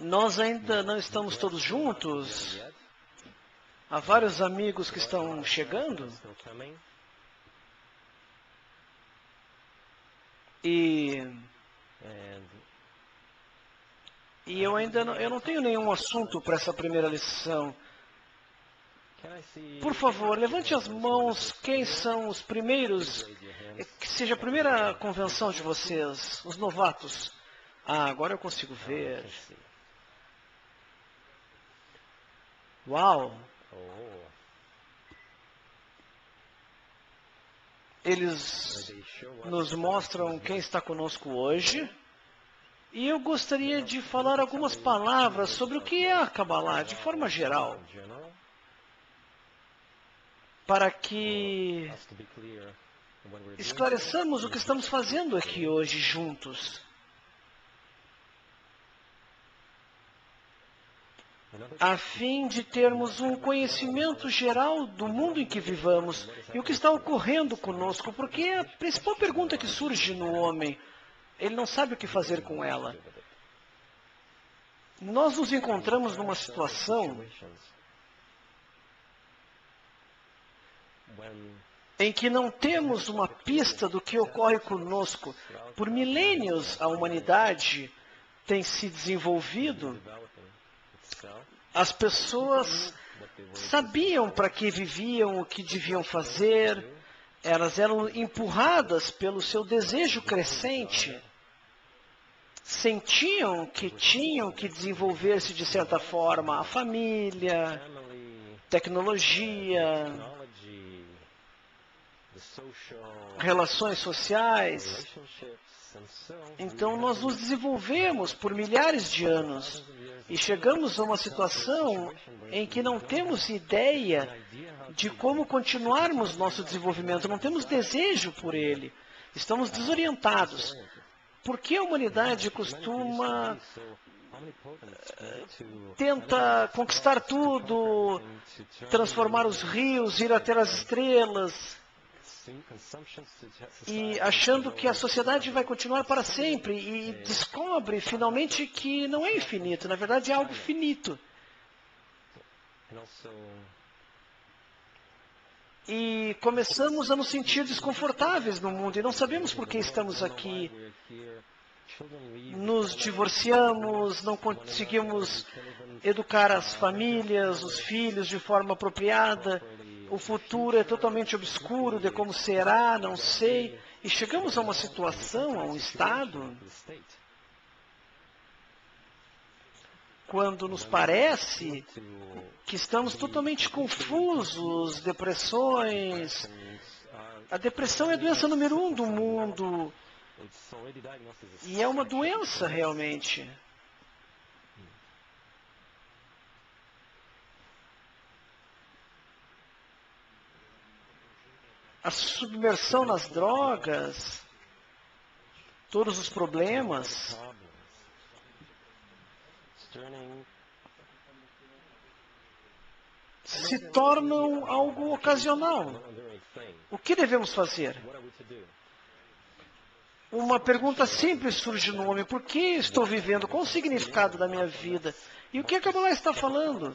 Nós ainda não estamos todos juntos. Há vários amigos que estão chegando. E eu ainda não tenho nenhum assunto para essa primeira lição. Por favor, levante as mãos. Quem são os primeiros? Que seja a primeira convenção de vocês, os novatos. Ah, agora eu consigo ver. Uau! Eles nos mostram quem está conosco hoje. E eu gostaria de falar algumas palavras sobre o que é a Kabbalah, de forma geral, para que esclareçamos o que estamos fazendo aqui hoje juntos. A fim de termos um conhecimento geral do mundo em que vivamos e o que está ocorrendo conosco, porque a principal pergunta que surge no homem, ele não sabe o que fazer com ela. Nós nos encontramos numa situação em que não temos uma pista do que ocorre conosco. Por milênios, a humanidade tem se desenvolvido. As pessoas sabiam para que viviam, o que deviam fazer. Elas eram empurradas pelo seu desejo crescente. Sentiam que tinham que desenvolver-se de certa forma. A família, tecnologia, relações sociais. Então nós nos desenvolvemos por milhares de anos e chegamos a uma situação em que não temos ideia de como continuarmos nosso desenvolvimento, não temos desejo por ele, estamos desorientados. Por que a humanidade tenta conquistar tudo, transformar os rios, ir até as estrelas, e achando que a sociedade vai continuar para sempre, e descobre finalmente que não é infinito, na verdade é algo finito. E começamos a nos sentir desconfortáveis no mundo e não sabemos por que estamos aqui. Nos divorciamos, não conseguimos educar as famílias, os filhos de forma apropriada. O futuro é totalmente obscuro de como será, não sei. E chegamos a uma situação, a um estado, quando nos parece que estamos totalmente confusos, depressões. A depressão é a doença número 1 do mundo. E é uma doença realmente. A submersão nas drogas, todos os problemas, se tornam algo ocasional. O que devemos fazer? Uma pergunta simples surge no homem: por que estou vivendo? Qual o significado da minha vida? E o que a Kabbalah está falando?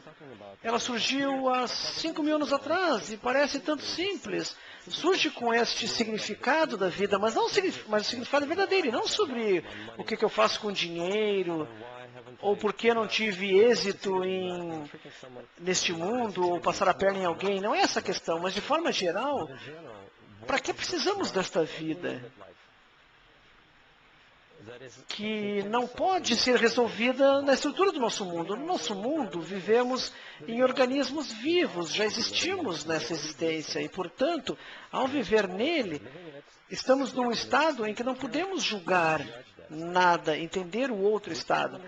Ela surgiu há 5.000 anos atrás e parece tanto simples. Surge com este significado da vida, mas o significado é verdadeiro, e não sobre o que eu faço com dinheiro, ou por que não tive êxito neste mundo, ou passar a perna em alguém. Não é essa a questão, mas de forma geral, para que precisamos desta vida? Que não pode ser resolvida na estrutura do nosso mundo. No nosso mundo, vivemos em organismos vivos, já existimos nessa existência e, portanto, ao viver nele, estamos num estado em que não podemos julgar nada, entender o outro estado.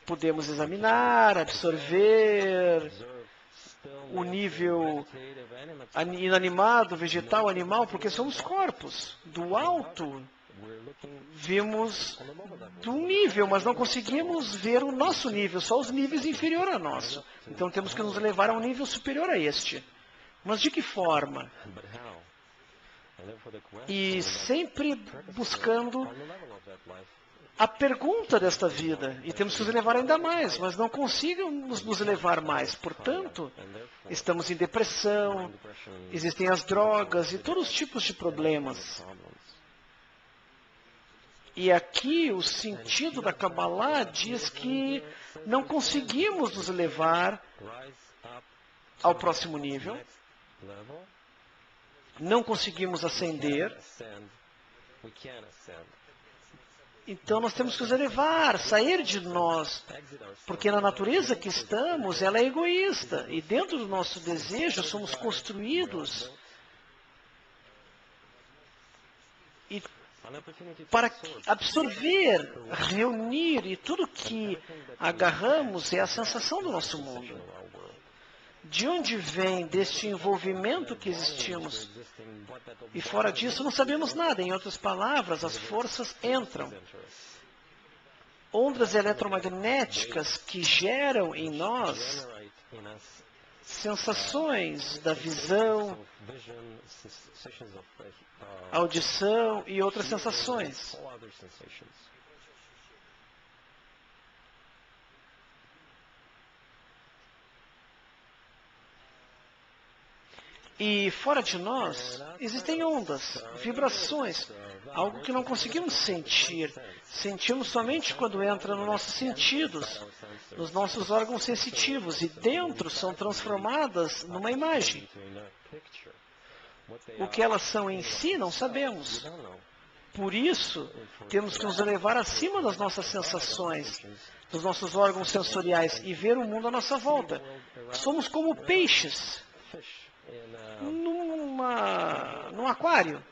Podemos examinar, absorver o nível inanimado, vegetal, animal, porque somos corpos. Do alto, vimos do nível, mas não conseguimos ver o nosso nível, só os níveis inferiores a nosso. Então temos que nos levar a um nível superior a este. Mas de que forma? E sempre buscando a pergunta desta vida. E temos que nos elevar ainda mais, mas não conseguimos nos elevar mais. Portanto, estamos em depressão, existem as drogas e todos os tipos de problemas. E aqui o sentido da Kabbalah diz que não conseguimos nos elevar ao próximo nível, não conseguimos ascender, então nós temos que nos elevar, sair de nós, porque na natureza que estamos, ela é egoísta, e dentro do nosso desejo somos construídos e para absorver, reunir, e tudo que agarramos é a sensação do nosso mundo. De onde vem deste envolvimento que existimos? E fora disso não sabemos nada. Em outras palavras, as forças entram. Ondas eletromagnéticas que geram em nós sensações da visão, audição e outras sensações. E fora de nós, existem ondas, vibrações, algo que não conseguimos sentir. Sentimos somente quando entra nos nossos sentidos, nos nossos órgãos sensitivos, e dentro são transformadas numa imagem. O que elas são em si, não sabemos. Por isso, temos que nos elevar acima das nossas sensações, dos nossos órgãos sensoriais, e ver o mundo à nossa volta. Somos como peixes num aquário.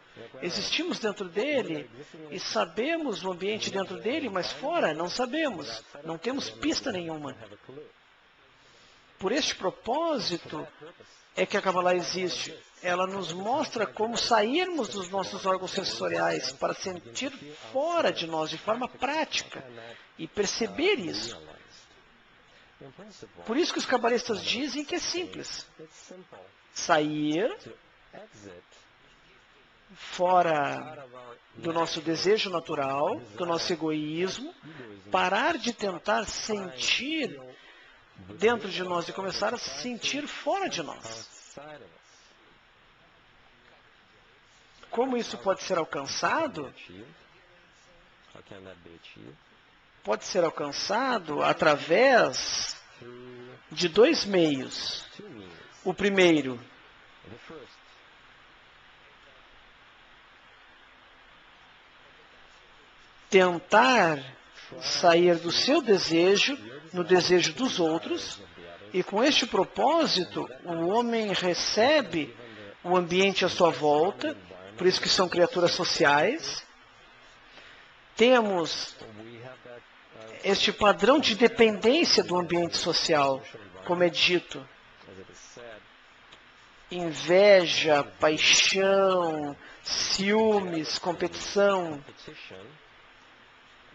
Existimos dentro dele e sabemos o ambiente dentro dele, mas fora não sabemos. Não temos pista nenhuma. Por este propósito é que a Kabbalah existe. Ela nos mostra como sairmos dos nossos órgãos sensoriais para sentir fora de nós de forma prática e perceber isso. Por isso que os cabalistas dizem que é simples. Sair fora do nosso desejo natural, do nosso egoísmo, parar de tentar sentir dentro de nós e começar a sentir fora de nós. Como isso pode ser alcançado? Pode ser alcançado através de dois meios. O primeiro, tentar sair do seu desejo no desejo dos outros, e com este propósito, o homem recebe o ambiente à sua volta, por isso que são criaturas sociais. Temos este padrão de dependência do ambiente social, como é dito. Inveja, paixão, ciúmes, competição.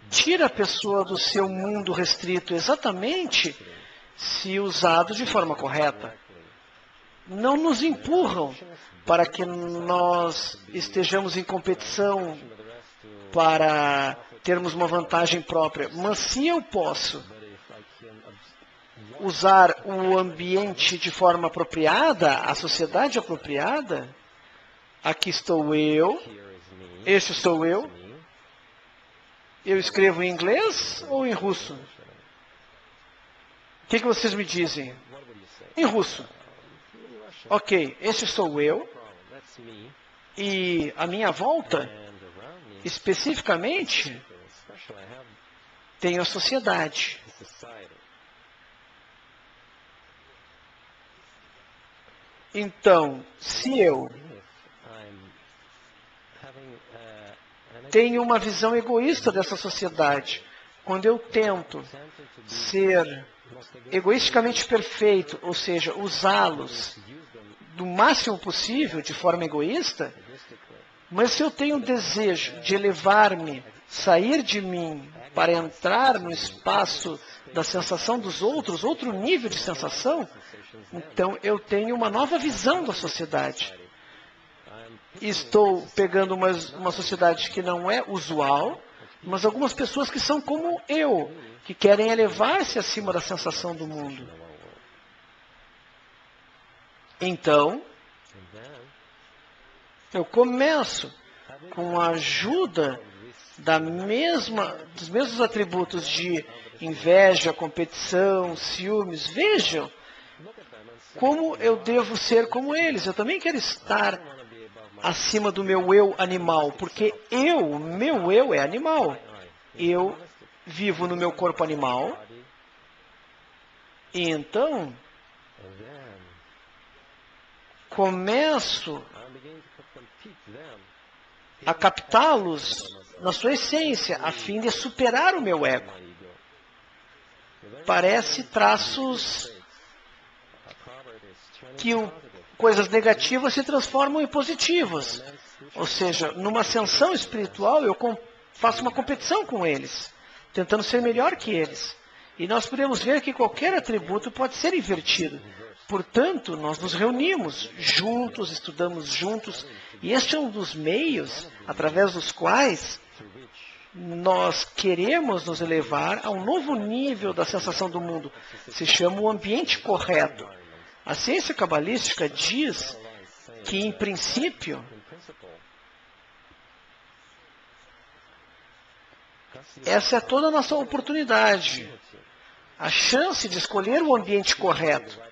Tira a pessoa do seu mundo restrito exatamente se usado de forma correta. Não nos empurram para que nós estejamos em competição para termos uma vantagem própria. Mas se eu posso usar o ambiente de forma apropriada, a sociedade apropriada, aqui estou eu, este sou eu. Eu escrevo em inglês ou em russo? O que vocês me dizem? Em russo. Ok, esse sou eu. E a minha volta, especificamente, tem a sociedade. Então, se eu tenho uma visão egoísta dessa sociedade, quando eu tento ser egoisticamente perfeito, ou seja, usá-los do máximo possível de forma egoísta, mas se eu tenho o desejo de elevar-me, sair de mim, para entrar no espaço da sensação dos outros, outro nível de sensação, então eu tenho uma nova visão da sociedade. Estou pegando uma sociedade que não é usual, mas algumas pessoas que são como eu, que querem elevar-se acima da sensação do mundo. Então, eu começo com a ajuda dos mesmos atributos de inveja, competição, ciúmes. Vejam como eu devo ser como eles. Eu também quero estar acima do meu eu animal, porque meu eu é animal. Eu vivo no meu corpo animal, e então começo a captá-los na sua essência, a fim de superar o meu ego. Parece traços que coisas negativas se transformam em positivas. Ou seja, numa ascensão espiritual, eu faço uma competição com eles, tentando ser melhor que eles. E nós podemos ver que qualquer atributo pode ser invertido. Portanto, nós nos reunimos juntos, estudamos juntos, e este é um dos meios através dos quais nós queremos nos elevar a um novo nível da sensação do mundo. Se chama o ambiente correto. A ciência cabalística diz que, em princípio, essa é toda a nossa oportunidade, a chance de escolher o ambiente correto.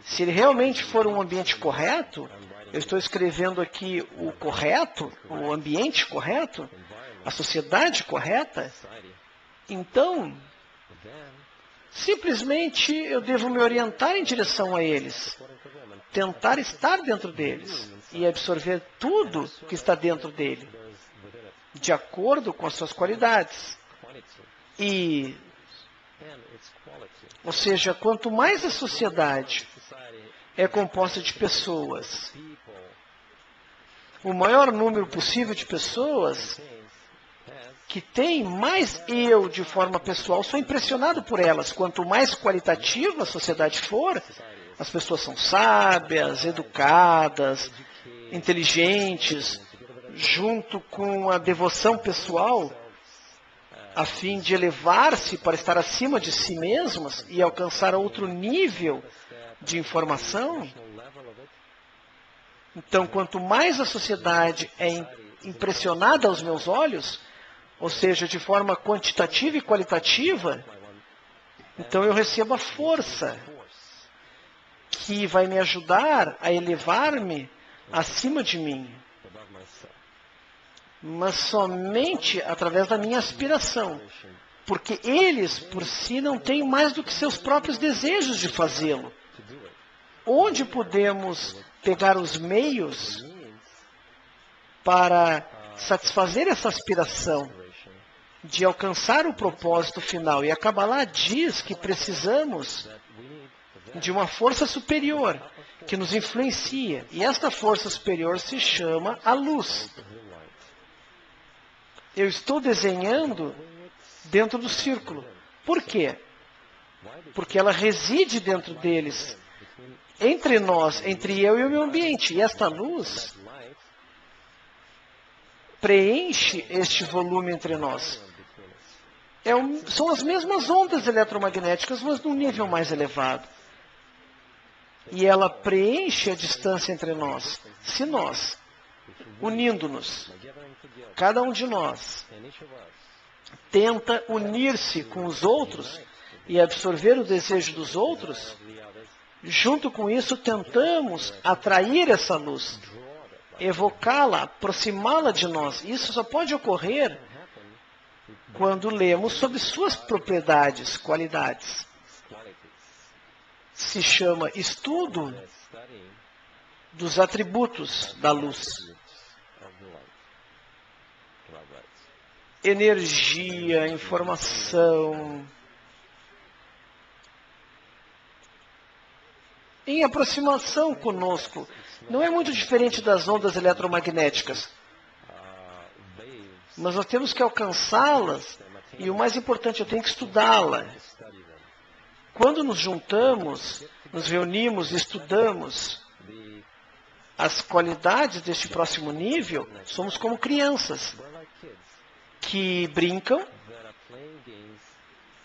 Se ele realmente for um ambiente correto, eu estou escrevendo aqui o correto, o ambiente correto, a sociedade correta, então, simplesmente eu devo me orientar em direção a eles, tentar estar dentro deles e absorver tudo que está dentro dele, de acordo com as suas qualidades. Ou seja, quanto mais a sociedade é composta de pessoas, o maior número possível de pessoas que tem, mais eu, de forma pessoal, sou impressionado por elas. Quanto mais qualitativa a sociedade for, as pessoas são sábias, educadas, inteligentes, junto com a devoção pessoal, a fim de elevar-se para estar acima de si mesmas e alcançar outro nível de informação. Então, quanto mais a sociedade é impressionada aos meus olhos, ou seja, de forma quantitativa e qualitativa, então eu recebo a força que vai me ajudar a elevar-me acima de mim. Mas somente através da minha aspiração. Porque eles, por si, não têm mais do que seus próprios desejos de fazê-lo. Onde podemos pegar os meios para satisfazer essa aspiração de alcançar o propósito final? E a Kabbalah diz que precisamos de uma força superior que nos influencia. E esta força superior se chama a luz. Eu estou desenhando dentro do círculo. Por quê? Porque ela reside dentro deles, entre nós, entre eu e o meio ambiente. E esta luz preenche este volume entre nós. São as mesmas ondas eletromagnéticas, mas num nível mais elevado. E ela preenche a distância entre nós. Se nós, unindo-nos, cada um de nós tenta unir-se com os outros e absorver o desejo dos outros, junto com isso tentamos atrair essa luz, evocá-la, aproximá-la de nós. Isso só pode ocorrer quando lemos sobre suas propriedades, qualidades. Se chama estudo dos atributos da luz. Energia, informação. Em aproximação conosco, não é muito diferente das ondas eletromagnéticas. Mas nós temos que alcançá-las, e o mais importante, eu tenho que estudá-la. Quando nos juntamos, nos reunimos, estudamos as qualidades deste próximo nível, somos como crianças que brincam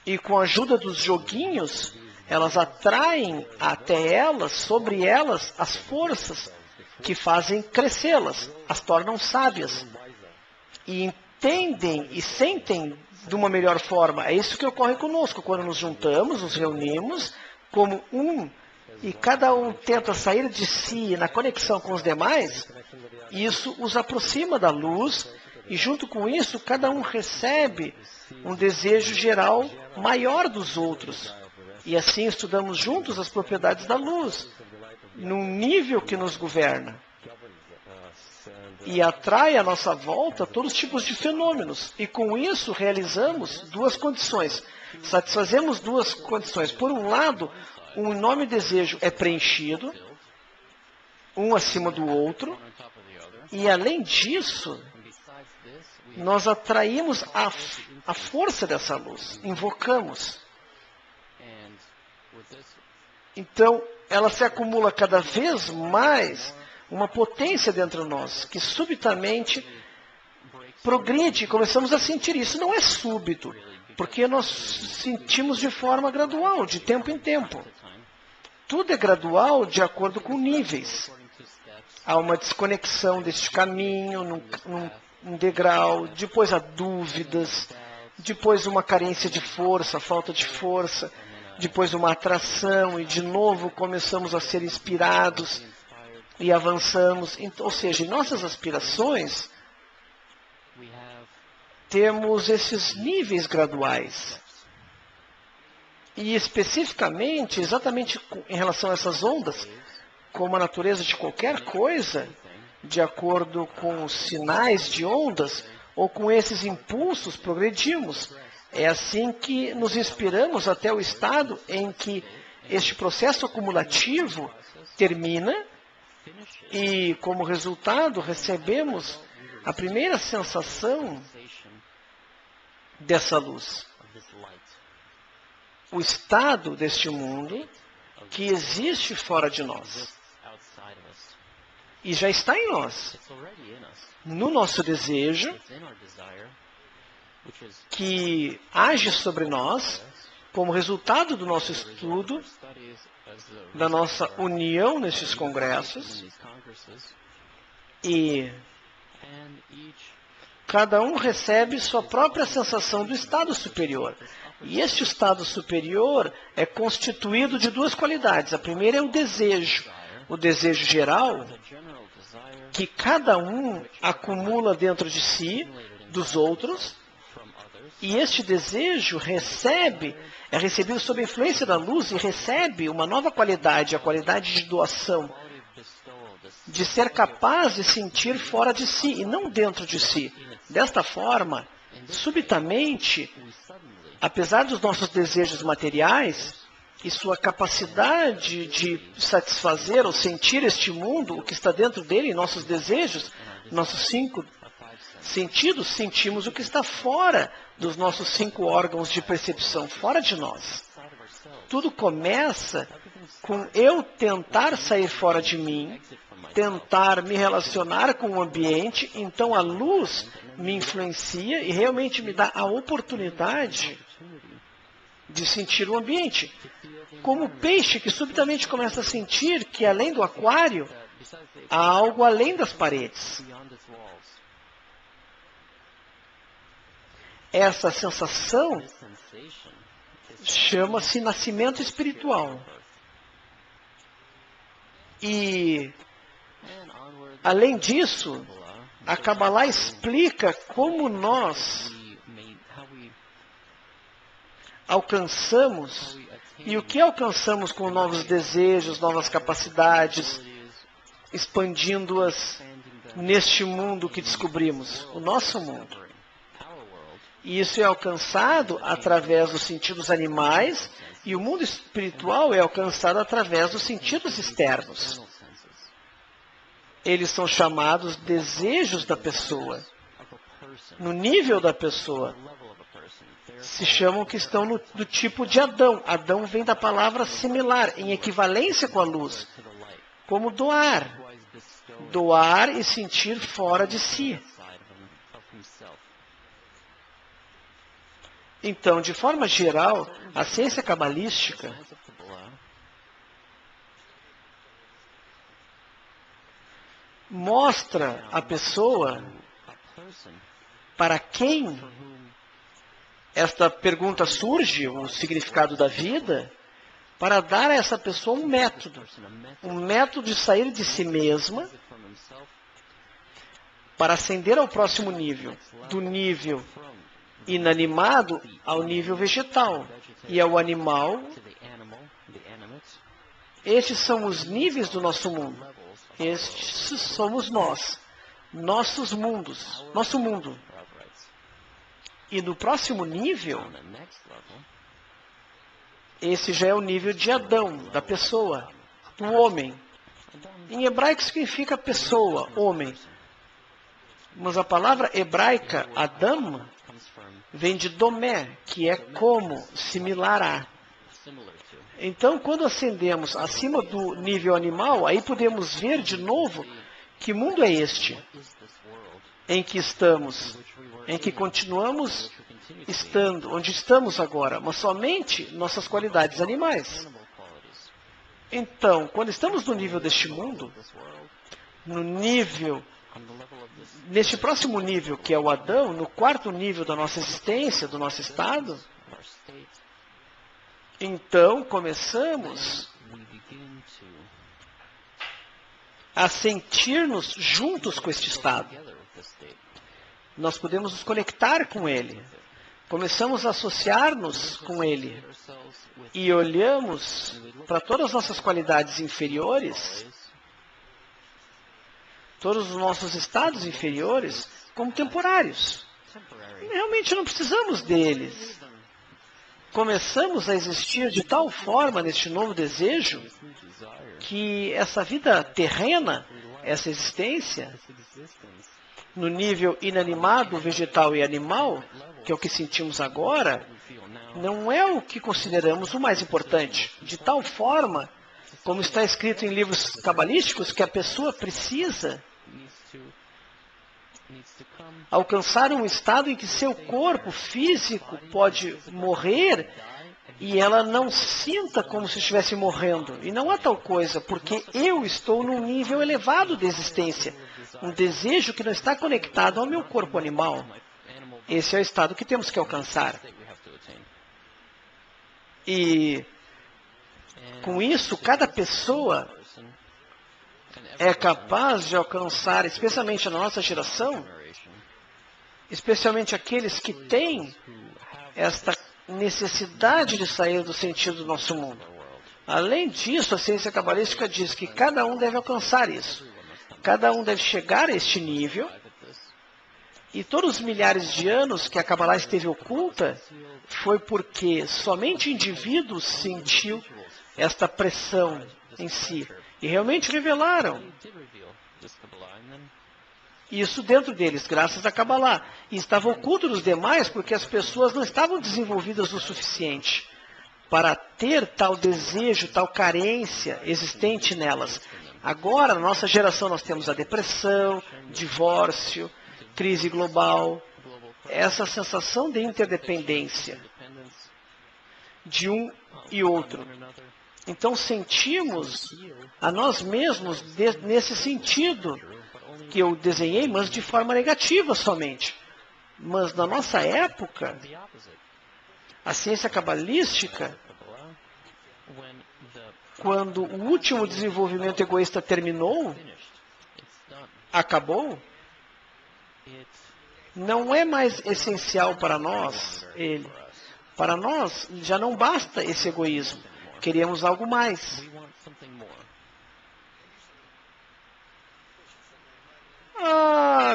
e com a ajuda dos joguinhos, elas atraem até elas, sobre elas, as forças que fazem crescê-las, as tornam sábias. E entendem e sentem de uma melhor forma. É isso que ocorre conosco, quando nos juntamos, nos reunimos como um, e cada um tenta sair de si na conexão com os demais, isso os aproxima da luz, e junto com isso, cada um recebe um desejo geral maior dos outros. E assim estudamos juntos as propriedades da luz, num nível que nos governa. E atrai à nossa volta todos os tipos de fenômenos. E com isso realizamos duas condições. Satisfazemos duas condições. Por um lado, um enorme desejo é preenchido, um acima do outro. E além disso, nós atraímos a força dessa luz. Invocamos. Então, ela se acumula cada vez mais uma potência dentro de nós, que subitamente progride, começamos a sentir isso. Não é súbito, porque nós sentimos de forma gradual, de tempo em tempo. Tudo é gradual de acordo com níveis. Há uma desconexão deste caminho, num degrau, depois há dúvidas, depois uma carência de força, falta de força, depois uma atração, e de novo começamos a ser inspirados, e avançamos. Ou seja, em nossas aspirações, temos esses níveis graduais. E especificamente, exatamente em relação a essas ondas, como a natureza de qualquer coisa, de acordo com os sinais de ondas, ou com esses impulsos, progredimos. É assim que nos inspiramos até o estado em que este processo acumulativo termina, e, como resultado, recebemos a primeira sensação dessa luz. O estado deste mundo que existe fora de nós. E já está em nós. No nosso desejo, que age sobre nós, como resultado do nosso estudo, da nossa união nesses congressos, e cada um recebe sua própria sensação do estado superior. E este estado superior é constituído de duas qualidades. A primeira é o desejo geral, que cada um acumula dentro de si, dos outros, e este desejo é recebido sob a influência da luz e recebe uma nova qualidade, a qualidade de doação, de ser capaz de sentir fora de si e não dentro de si. Desta forma, subitamente, apesar dos nossos desejos materiais e sua capacidade de satisfazer ou sentir este mundo, o que está dentro dele, nossos desejos, nossos 5 sentidos, sentimos o que está fora dos nossos 5 órgãos de percepção, fora de nós. Tudo começa com eu tentar sair fora de mim, tentar me relacionar com o ambiente, então a luz me influencia e realmente me dá a oportunidade de sentir o ambiente. Como o peixe que subitamente começa a sentir que além do aquário, há algo além das paredes. Essa sensação chama-se nascimento espiritual. E, além disso, a Kabbalah explica como nós alcançamos e o que alcançamos com novos desejos, novas capacidades, expandindo-as neste mundo que descobrimos, o nosso mundo. E isso é alcançado através dos sentidos animais, e o mundo espiritual é alcançado através dos sentidos externos. Eles são chamados desejos da pessoa, no nível da pessoa. se chamam que estão do tipo de Adão. Adão vem da palavra similar, em equivalência com a luz, como doar. Doar e sentir fora de si. Então, de forma geral, a ciência cabalística mostra a pessoa para quem esta pergunta surge, o significado da vida, para dar a essa pessoa um método de sair de si mesma para ascender ao próximo nível, do nível inanimado ao nível vegetal. E ao animal, estes são os níveis do nosso mundo. Estes somos nós, nossos mundos, nosso mundo. E no próximo nível, esse já é o nível de Adão, da pessoa, do homem. Em hebraico significa pessoa, homem. Mas a palavra hebraica, Adam, vem de domé, que é como, similar a. Então, quando ascendemos acima do nível animal, aí podemos ver de novo que mundo é este em que estamos, em que continuamos estando, onde estamos agora, mas somente nossas qualidades animais. Então, quando estamos no nível deste mundo, neste próximo nível, que é o Adão, no quarto nível da nossa existência, do nosso estado, então começamos a sentir-nos juntos com este estado. Nós podemos nos conectar com ele. Começamos a associar-nos com ele. E olhamos para todas as nossas qualidades inferiores, todos os nossos estados inferiores, como temporários. Realmente não precisamos deles. Começamos a existir de tal forma neste novo desejo que essa vida terrena, essa existência, no nível inanimado, vegetal e animal, que é o que sentimos agora, não é o que consideramos o mais importante. De tal forma, como está escrito em livros cabalísticos, que a pessoa precisa alcançar um estado em que seu corpo físico pode morrer e ela não sinta como se estivesse morrendo. E não há tal coisa, porque eu estou num nível elevado de existência, um desejo que não está conectado ao meu corpo animal. Esse é o estado que temos que alcançar. E com isso, cada pessoa é capaz de alcançar, especialmente na nossa geração, especialmente aqueles que têm esta necessidade de sair do sentido do nosso mundo. Além disso, a ciência cabalística diz que cada um deve alcançar isso. Cada um deve chegar a este nível. E todos os milhares de anos que a Kabbalah esteve oculta foi porque somente indivíduos sentiu esta pressão em si. E realmente revelaram isso dentro deles, graças à Kabbalah. E estava oculto dos demais porque as pessoas não estavam desenvolvidas o suficiente para ter tal desejo, tal carência existente nelas. Agora, na nossa geração, nós temos a depressão, divórcio, crise global, essa sensação de interdependência de um e outro. Então, sentimos a nós mesmos nesse sentido que eu desenhei, mas de forma negativa somente. Mas na nossa época, a ciência cabalística, quando o último desenvolvimento egoísta terminou, acabou, não é mais essencial para nós ele. Para nós, já não basta esse egoísmo. Queremos algo mais.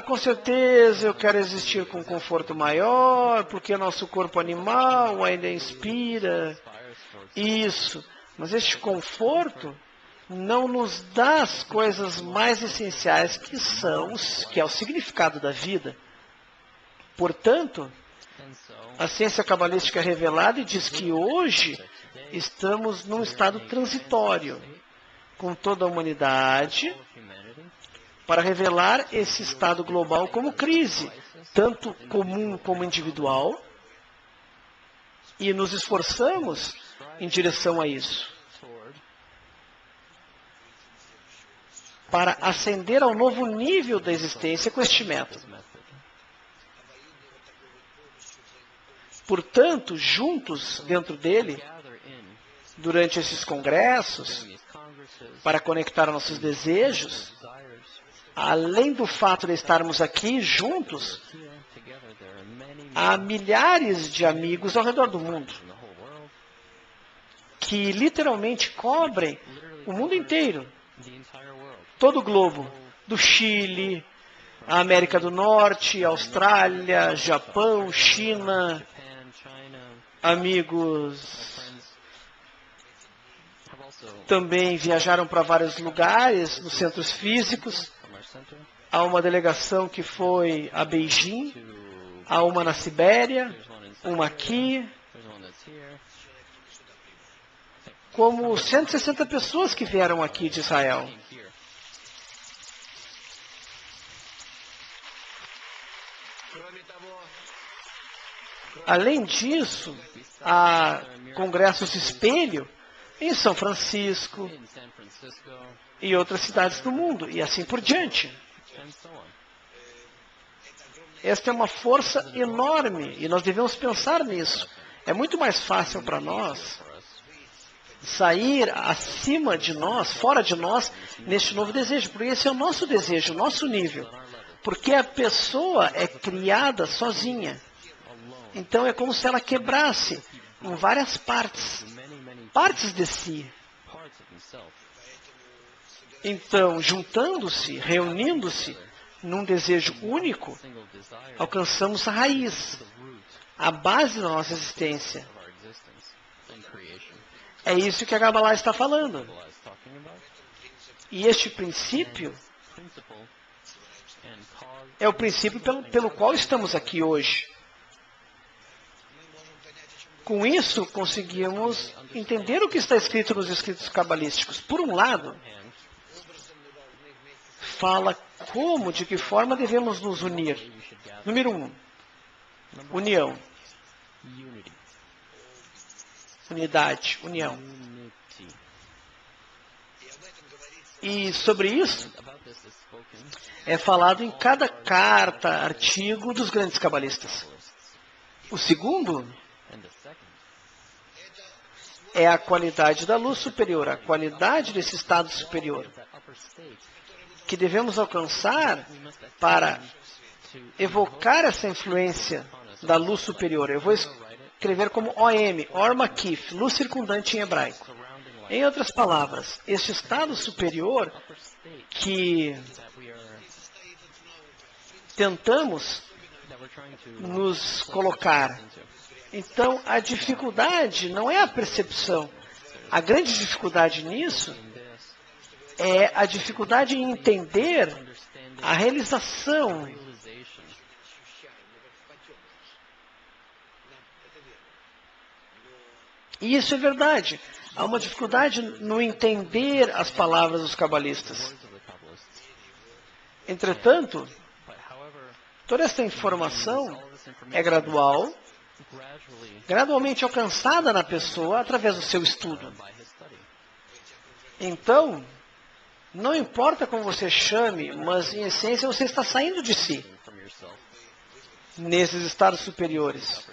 Com certeza eu quero existir com um conforto maior, porque nosso corpo animal ainda inspira isso. Mas este conforto não nos dá as coisas mais essenciais que é o significado da vida. Portanto, a ciência cabalística é revelada e diz que hoje estamos num estado transitório com toda a humanidade para revelar esse estado global como crise, tanto comum como individual, e nos esforçamos em direção a isso, para ascender ao novo nível da existência com este método. Portanto, juntos dentro dele, durante esses congressos, para conectar nossos desejos, além do fato de estarmos aqui juntos, há milhares de amigos ao redor do mundo que literalmente cobrem o mundo inteiro, todo o globo, do Chile, a América do Norte, Austrália, Japão, China, amigos também viajaram para vários lugares, nos centros físicos. Há uma delegação que foi a Beijing, há uma na Sibéria, uma aqui, como 160 pessoas que vieram aqui de Israel. Além disso, há congressos espelho em São Francisco e outras cidades do mundo, e assim por diante. Esta é uma força enorme, e nós devemos pensar nisso. É muito mais fácil para nós sair acima de nós, fora de nós, neste novo desejo, porque esse é o nosso desejo, o nosso nível. Porque a pessoa é criada sozinha. Então é como se ela quebrasse em várias partes de si. Então, juntando-se, reunindo-se num desejo único, alcançamos a raiz, a base da nossa existência. É isso que a Kabbalah está falando. E este princípio é o princípio pelo qual estamos aqui hoje. Com isso, conseguimos entender o que está escrito nos escritos cabalísticos. Por um lado, fala como, de que forma devemos nos unir. Número 1, união. Unidade, união. E sobre isso, é falado em cada carta, artigo dos grandes cabalistas. O segundo é a qualidade da luz superior, a qualidade desse estado superior, que devemos alcançar para evocar essa influência da luz superior. Eu vou escrever como OM, Or Makif, luz circundante em hebraico. Em outras palavras, este estado superior que tentamos nos colocar. Então, a dificuldade não é a percepção. A grande dificuldade nisso é a dificuldade em entender a realização. E isso é verdade. Há uma dificuldade no entender as palavras dos cabalistas. Entretanto, toda esta informação é gradualmente alcançada na pessoa através do seu estudo. Então, não importa como você chame, mas em essência você está saindo de si, nesses estados superiores.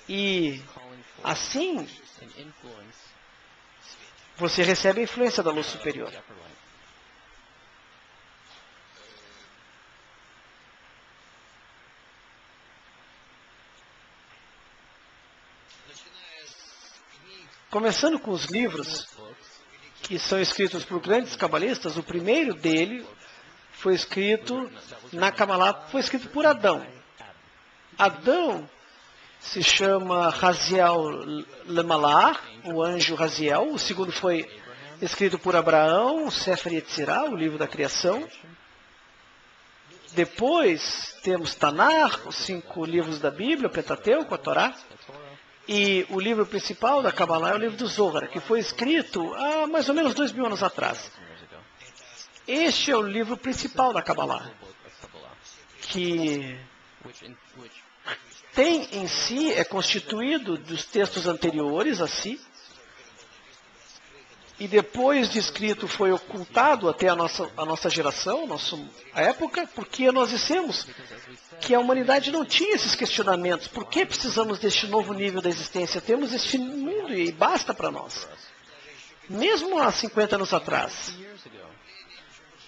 E assim, você recebe a influência da luz superior. Começando com os livros que são escritos por grandes cabalistas, o primeiro dele foi escrito na Kabbalah, foi escrito por Adão. Adão se chama Raziel Lemalach, o anjo Raziel. O segundo foi escrito por Abraão, o Sefer Yetzirah, o livro da criação. Depois temos Tanar, os 5 livros da Bíblia, o Pentateuco, a Torá. E o livro principal da Kabbalah é o livro do Zohar, que foi escrito há mais ou menos 2000 anos atrás. Este é o livro principal da Kabbalah, que tem em si, é constituído dos textos anteriores a si, e depois de escrito foi ocultado até a nossa geração, a época, porque nós dissemos que a humanidade não tinha esses questionamentos. Por que precisamos deste novo nível da existência? Temos este mundo e basta para nós. Mesmo há 50 anos atrás,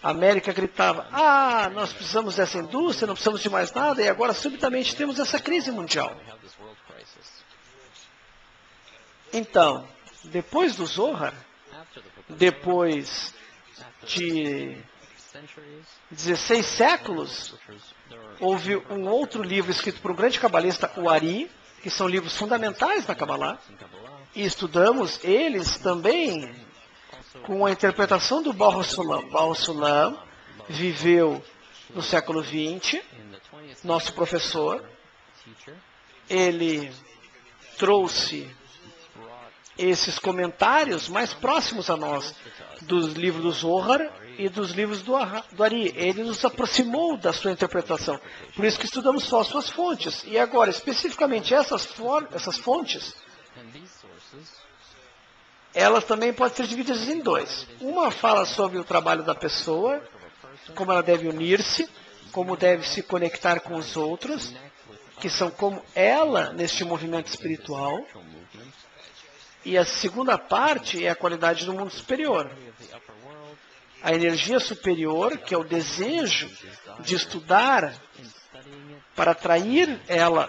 a América gritava, nós precisamos dessa indústria, não precisamos de mais nada, e agora subitamente temos essa crise mundial. Então, depois do Zohar, depois de 16 séculos, houve um outro livro escrito por um grande cabalista, o Ari, que são livros fundamentais da Kabbalah, e estudamos eles também com a interpretação do Baal HaSulam. Baal HaSulam viveu no século XX, nosso professor. Ele trouxe esses comentários mais próximos a nós dos livros do Zohar e dos livros do Ari. Ele nos aproximou da sua interpretação. Por isso que estudamos só as suas fontes. E agora, especificamente essas fontes, elas também podem ser divididas em 2. Uma fala sobre o trabalho da pessoa, como ela deve unir-se, como deve se conectar com os outros, que são como ela neste movimento espiritual. E a segunda parte é a qualidade do mundo superior. A energia superior, que é o desejo de estudar para atrair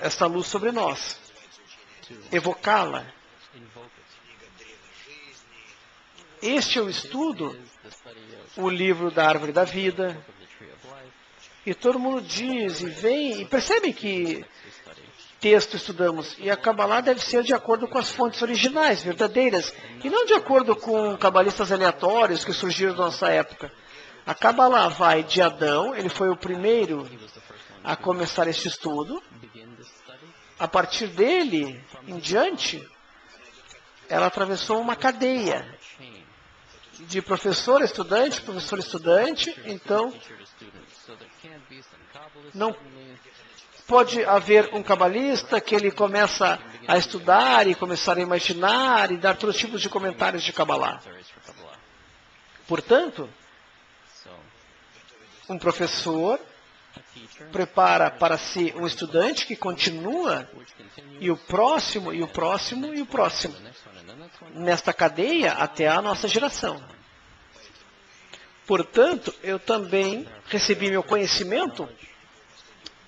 essa luz sobre nós, evocá-la. Este é o estudo, o livro da Árvore da Vida. E todo mundo diz e vem, e percebem que texto estudamos. E a Kabbalah deve ser de acordo com as fontes originais, verdadeiras, e não de acordo com cabalistas aleatórios que surgiram na nossa época. A Kabbalah vai de Adão, ele foi o primeiro a começar este estudo. A partir dele, em diante, ela atravessou uma cadeia de professor estudante, então não pode haver um cabalista que ele começa a estudar e começar a imaginar e dar todos os tipos de comentários de Kabbalah. Portanto, um professor prepara para si um estudante que continua, e o próximo, e o próximo, e o próximo, nesta cadeia até a nossa geração. Portanto, eu também recebi meu conhecimento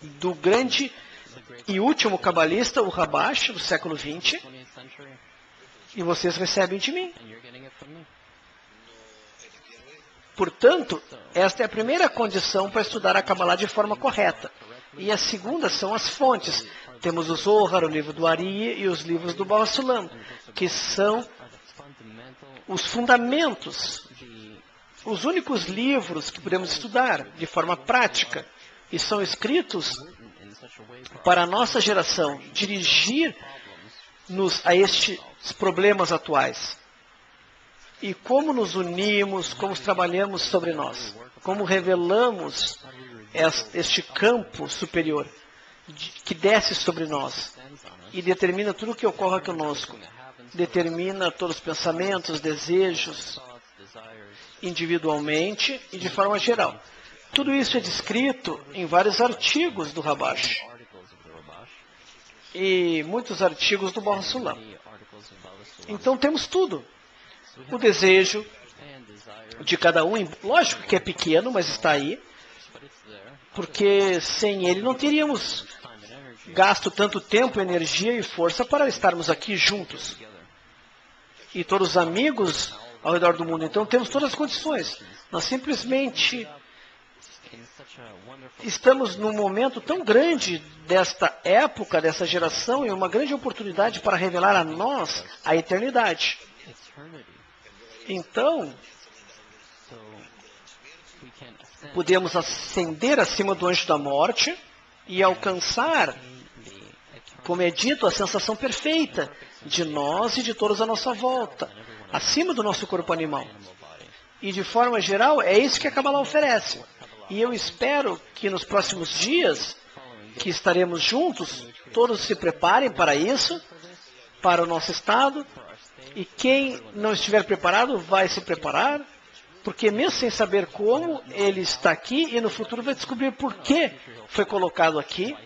do grande e último cabalista, o Rabash, do século XX, e vocês recebem de mim. Portanto, esta é a primeira condição para estudar a Kabbalah de forma correta. E a segunda são as fontes. Temos o Zohar, o livro do Ari e os livros do Baal HaSulam, que são os fundamentos, os únicos livros que podemos estudar de forma prática. E são escritos para a nossa geração, dirigir-nos a estes problemas atuais. E como nos unimos, como trabalhamos sobre nós, como revelamos este campo superior que desce sobre nós e determina tudo o que ocorre conosco. Determina todos os pensamentos, desejos, individualmente e de forma geral. Tudo isso é descrito em vários artigos do Rabash e muitos artigos do Baal HaSulam. Então temos tudo. O desejo de cada um, lógico que é pequeno, mas está aí, porque sem ele não teríamos gasto tanto tempo, energia e força para estarmos aqui juntos. E todos os amigos ao redor do mundo. Então temos todas as condições. Nós simplesmente estamos num momento tão grande desta época, dessa geração, e uma grande oportunidade para revelar a nós a eternidade. Então, podemos ascender acima do anjo da morte e alcançar, como é dito, a sensação perfeita de nós e de todos à nossa volta, acima do nosso corpo animal. E de forma geral, é isso que a Kabbalah oferece. E eu espero que nos próximos dias, que estaremos juntos, todos se preparem para isso, para o nosso estado. E quem não estiver preparado vai se preparar, porque mesmo sem saber como, ele está aqui e no futuro vai descobrir por que foi colocado aqui,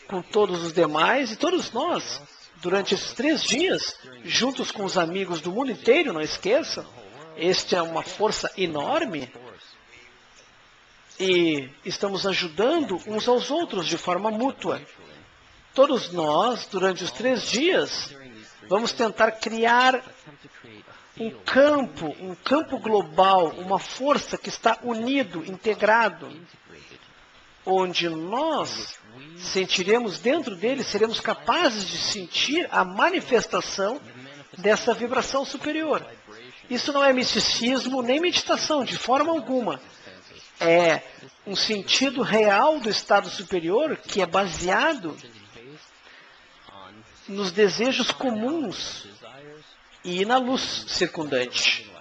com todos os demais e todos nós, durante esses 3 dias, juntos com os amigos do mundo inteiro, não esqueça, esta é uma força enorme e estamos ajudando uns aos outros de forma mútua. Todos nós, durante os 3 dias, vamos tentar criar um campo global, uma força que está unido, integrado, onde nós sentiremos dentro dele, seremos capazes de sentir a manifestação dessa vibração superior. Isso não é misticismo nem meditação, de forma alguma. É um sentido real do estado superior que é baseado nos desejos comuns e na luz circundante.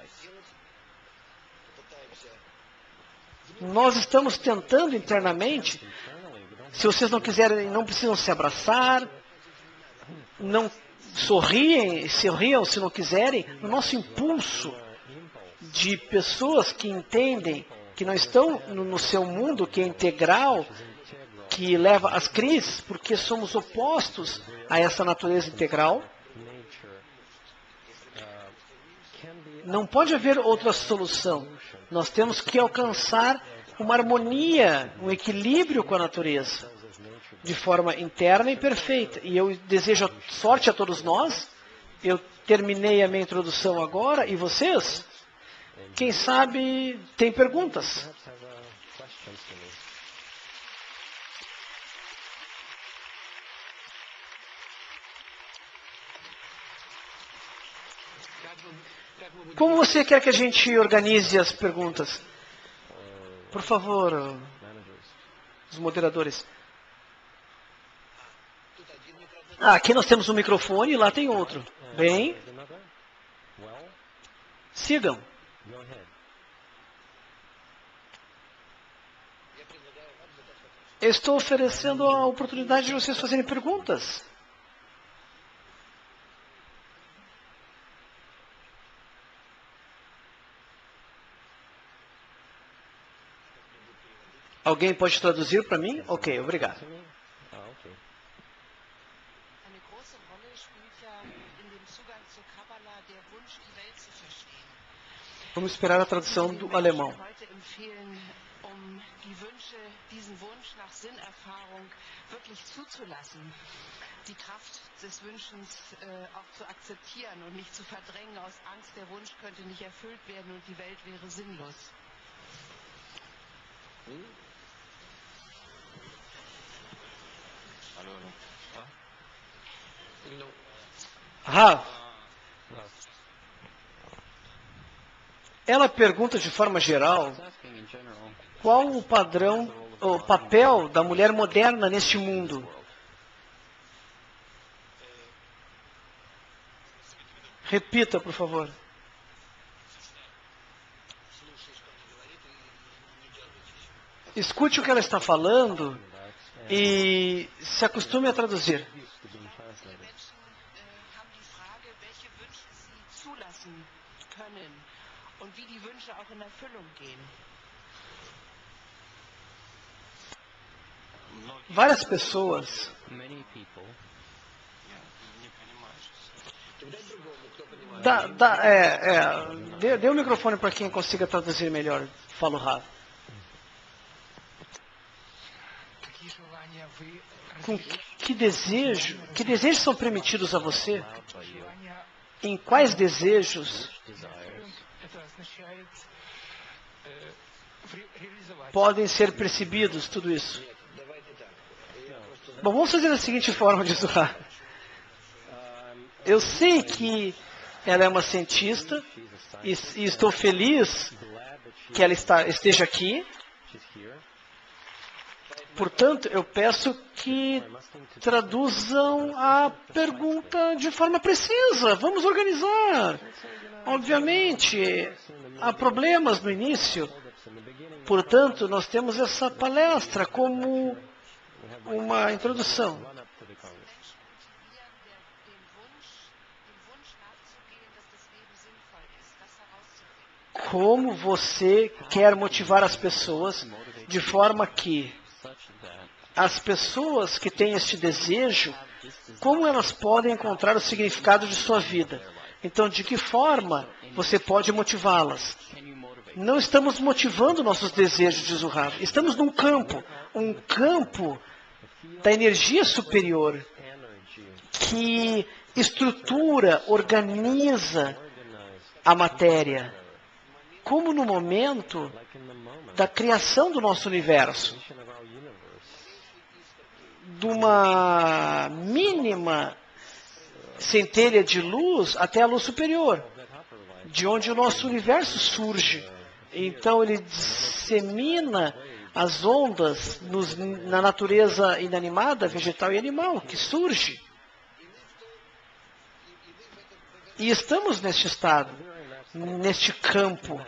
Nós estamos tentando internamente, se vocês não quiserem, não precisam se abraçar, não sorriam se não quiserem, no nosso impulso de pessoas que entendem que não estão no seu mundo, que é integral, que leva às crises, porque somos opostos a essa natureza integral. Não pode haver outra solução. Nós temos que alcançar uma harmonia, um equilíbrio com a natureza, de forma interna e perfeita. E eu desejo sorte a todos nós. Eu terminei a minha introdução agora. E vocês? Quem sabe tem perguntas? Como você quer que a gente organize as perguntas? Por favor, os moderadores. Aqui nós temos um microfone e lá tem outro. Bem, sigam. Eu estou oferecendo a oportunidade de vocês fazerem perguntas. Alguém pode traduzir para mim? Ok, obrigado. Vamos esperar a tradução do alemão. Die Kraft des Wünschens auch zu akzeptieren und nicht zu verdrängen aus Angst, der Wunsch könnte nicht erfüllt werden und die Welt wäre sinnlos. Ela pergunta de forma geral qual o padrão, o papel da mulher moderna neste mundo. Repita, por favor. Escute o que ela está falando e se acostume a traduzir. Várias pessoas dê o microfone para quem consiga traduzir melhor. Fala o Rav. Com que desejos são permitidos a você? Em quais desejos podem ser percebidos tudo isso? Bom, vamos fazer da seguinte forma de Zohar. Eu sei que ela é uma cientista e estou feliz que ela esteja aqui Portanto, eu peço que traduzam a pergunta de forma precisa. Vamos organizar. Obviamente, há problemas no início. Portanto, nós temos essa palestra como uma introdução. Como você quer motivar as pessoas de forma que as pessoas que têm este desejo, como elas podem encontrar o significado de sua vida? Então, de que forma você pode motivá-las? Não estamos motivando nossos desejos, diz o Rav. Estamos num campo, um campo da energia superior que estrutura, organiza a matéria, como no momento da criação do nosso universo, de uma mínima centelha de luz até a luz superior, de onde o nosso universo surge. Então ele dissemina as ondas na natureza inanimada, vegetal e animal, que surge. E estamos neste estado, neste campo.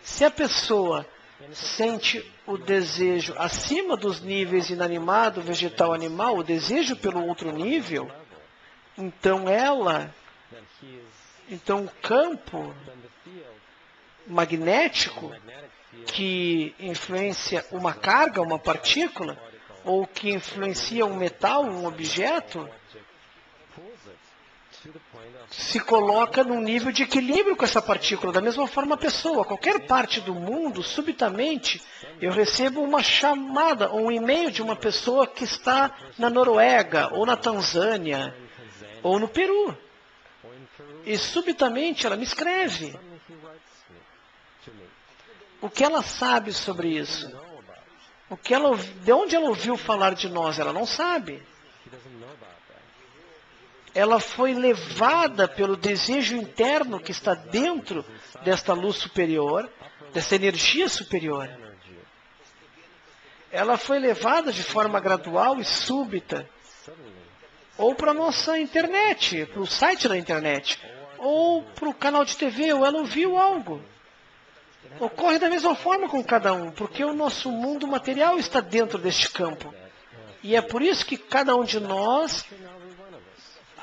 Se a pessoa sente o desejo acima dos níveis inanimado, vegetal, animal, o desejo pelo outro nível, então o campo magnético que influencia uma carga, uma partícula, ou que influencia um metal, um objeto, se coloca num nível de equilíbrio com essa partícula. Da mesma forma, a pessoa, qualquer parte do mundo, subitamente, eu recebo uma chamada, ou um e-mail de uma pessoa que está na Noruega, ou na Tanzânia, ou no Peru. E subitamente ela me escreve. O que ela sabe sobre isso? De onde ela ouviu falar de nós? Ela não sabe. Ela foi levada pelo desejo interno que está dentro desta luz superior, dessa energia superior. Ela foi levada de forma gradual e súbita, ou para a nossa internet, para o site da internet, ou para o canal de TV, ou ela ouviu algo. Ocorre da mesma forma com cada um, porque o nosso mundo material está dentro deste campo. E é por isso que cada um de nós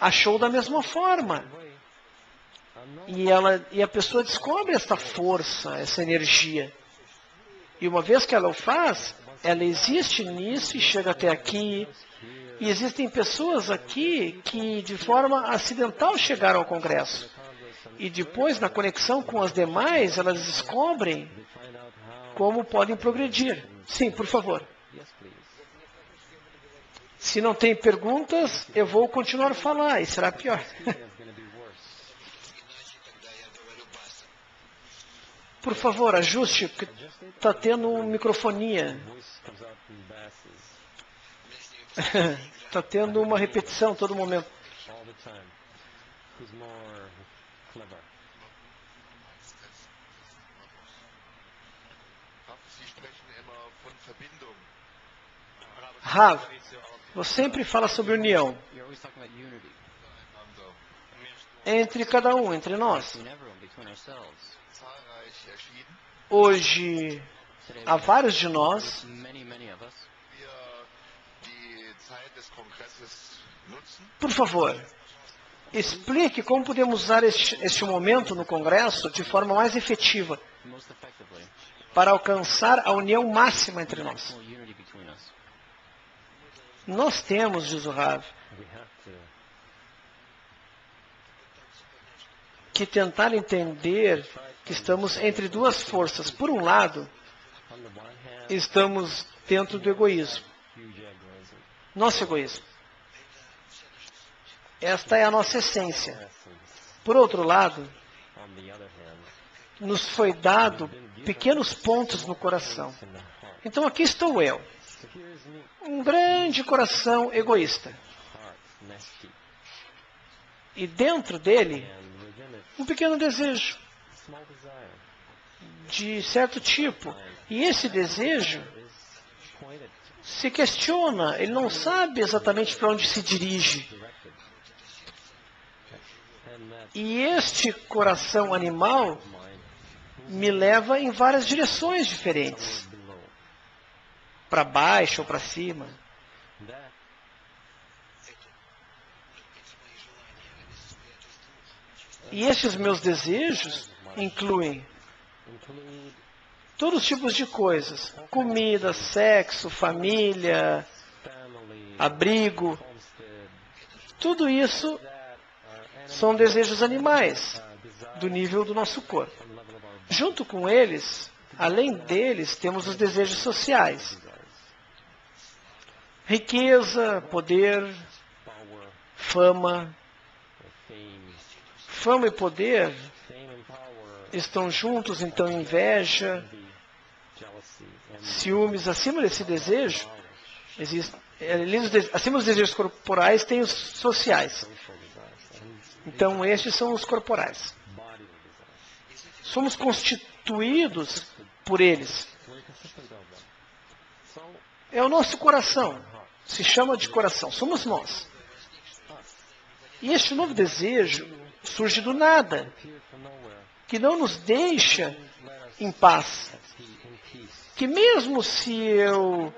achou da mesma forma. E a pessoa descobre esta força, essa energia. E uma vez que ela o faz, ela existe nisso e chega até aqui. E existem pessoas aqui que de forma acidental chegaram ao Congresso. E depois, na conexão com as demais, elas descobrem como podem progredir. Sim, por favor. Se não tem perguntas, eu vou continuar a falar, e será pior. Por favor, ajuste, porque está tendo microfonia. Está tendo uma repetição a todo momento. Rav, você sempre fala sobre união. Entre cada um, entre nós. Hoje, há vários de nós. Por favor, explique como podemos usar este momento no Congresso de forma mais efetiva para alcançar a união máxima entre nós. Nós temos, diz o Rav, que tentar entender que estamos entre duas forças. Por um lado, estamos dentro do egoísmo. Nosso egoísmo. Esta é a nossa essência. Por outro lado, nos foi dado pequenos pontos no coração. Então aqui estou eu. Um grande coração egoísta. E dentro dele, um pequeno desejo de certo tipo, E esse desejo se questiona, ele não sabe exatamente para onde se dirige. E este coração animal me leva em várias direções diferentes, para baixo ou para cima. E estes meus desejos incluem todos os tipos de coisas: comida, sexo, família, abrigo. Tudo isso são desejos animais, do nível do nosso corpo. Junto com eles, além deles, temos os desejos sociais. Riqueza, poder, fama. Fama e poder estão juntos, então inveja, ciúmes. Acima desse desejo, acima dos desejos corporais, tem os sociais. Então, estes são os corporais. Somos constituídos por eles. É o nosso coração. Se chama de coração. Somos nós. E este novo desejo surge do nada, que não nos deixa em paz. Que mesmo se eu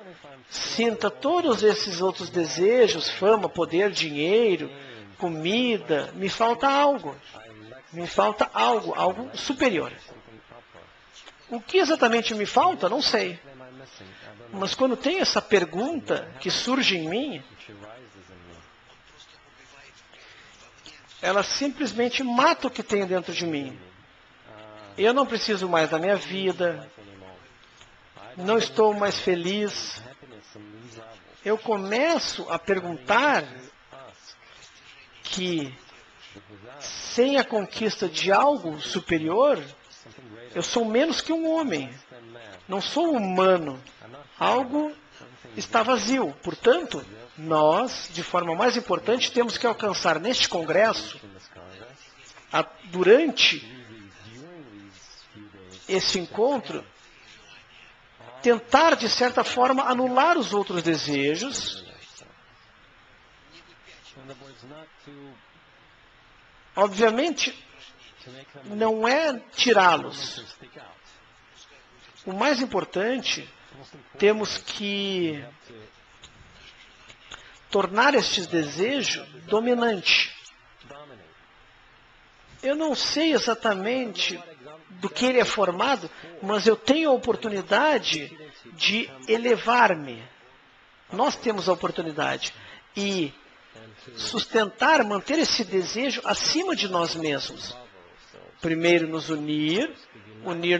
sinta todos esses outros desejos, fama, poder, dinheiro, comida, me falta algo. Me falta algo, algo superior. O que exatamente me falta, não sei. Mas quando tem essa pergunta que surge em mim, ela simplesmente mata o que tem dentro de mim. Eu não preciso mais da minha vida. Não estou mais feliz. Eu começo a perguntar que sem a conquista de algo superior, eu sou menos que um homem. Não sou humano. Algo está vazio. Portanto, nós, de forma mais importante, temos que alcançar neste congresso, durante esse encontro, tentar, de certa forma, anular os outros desejos. Obviamente, não é tirá-los. O mais importante, temos que tornar este desejo dominante. Eu não sei exatamente do que ele é formado, mas eu tenho a oportunidade de elevar-me. Nós temos a oportunidade. E sustentar, manter esse desejo acima de nós mesmos. Primeiro, nos unir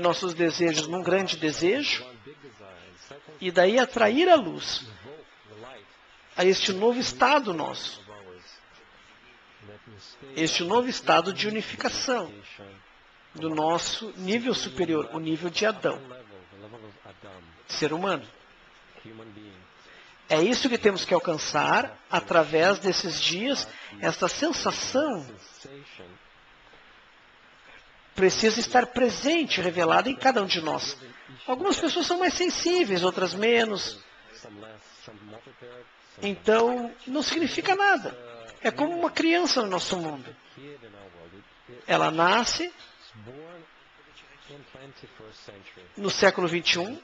nossos desejos num grande desejo, e daí atrair a luz a este novo estado nosso. Este novo estado de unificação do nosso nível superior, o nível de Adão, ser humano. É isso que temos que alcançar através desses dias. Esta sensação precisa estar presente, revelada em cada um de nós. Algumas pessoas são mais sensíveis, outras menos. Então, não significa nada. É como uma criança no nosso mundo. Ela nasce no século 21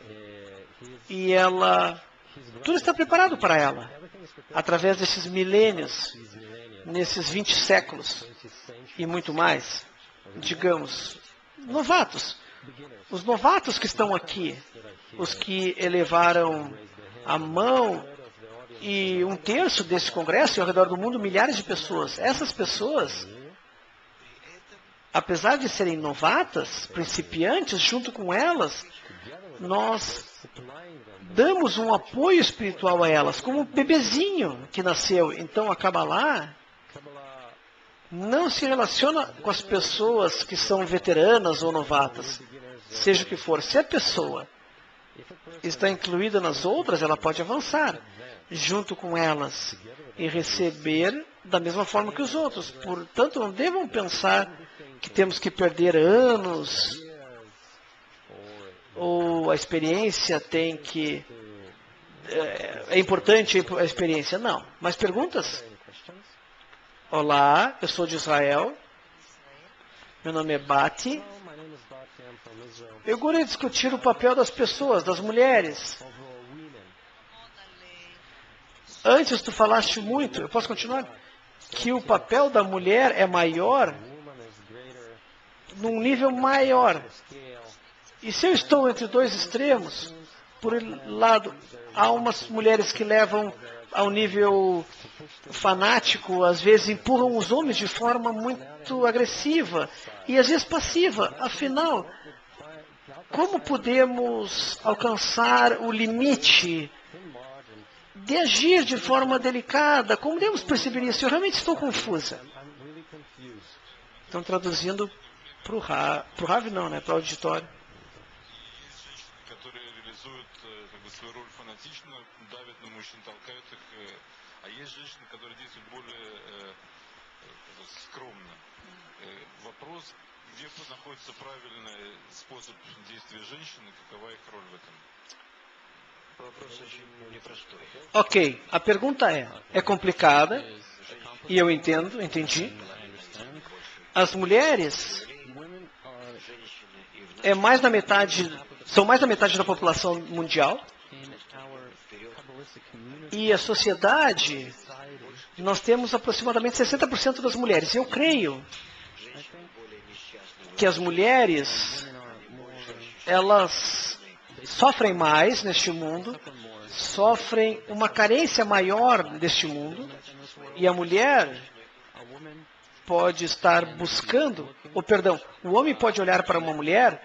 e tudo está preparado para ela. Através desses milênios, nesses 20 séculos e muito mais, digamos, novatos. Os novatos que estão aqui, os que elevaram a mão, e 1/3 desse congresso, e ao redor do mundo, milhares de pessoas. Essas pessoas, apesar de serem novatas, principiantes, junto com elas, nós damos um apoio espiritual a elas, como um bebezinho que nasceu. Então a Kabbalah não se relaciona com as pessoas que são veteranas ou novatas, seja o que for. Se a pessoa está incluída nas outras, ela pode avançar junto com elas e receber da mesma forma que os outros. Portanto, não devam pensar que temos que perder anos ou a experiência tem que... É importante a experiência? Não. Mais perguntas? Olá, eu sou de Israel. Meu nome é Bati. Eu gostaria de discutir o papel das pessoas, das mulheres. Antes tu falaste muito, eu posso continuar? Que o papel da mulher é maior, num nível maior. E se eu estou entre dois extremos, por um lado, há umas mulheres que levam ao nível fanático, às vezes empurram os homens de forma muito agressiva e às vezes passiva. Afinal, como podemos alcançar o limite de agir de forma delicada? Como devemos perceber isso? Eu realmente estou confusa. Estão traduzindo para o Rav, não, né? Para o auditório. Ok, a pergunta é complicada, e eu entendi. As mulheres são mais da metade da população mundial, e a sociedade, nós temos aproximadamente 60% das mulheres. Eu creio que as mulheres, elas sofrem mais neste mundo, sofrem uma carência maior neste mundo, e a mulher pode estar buscando, o homem pode olhar para uma mulher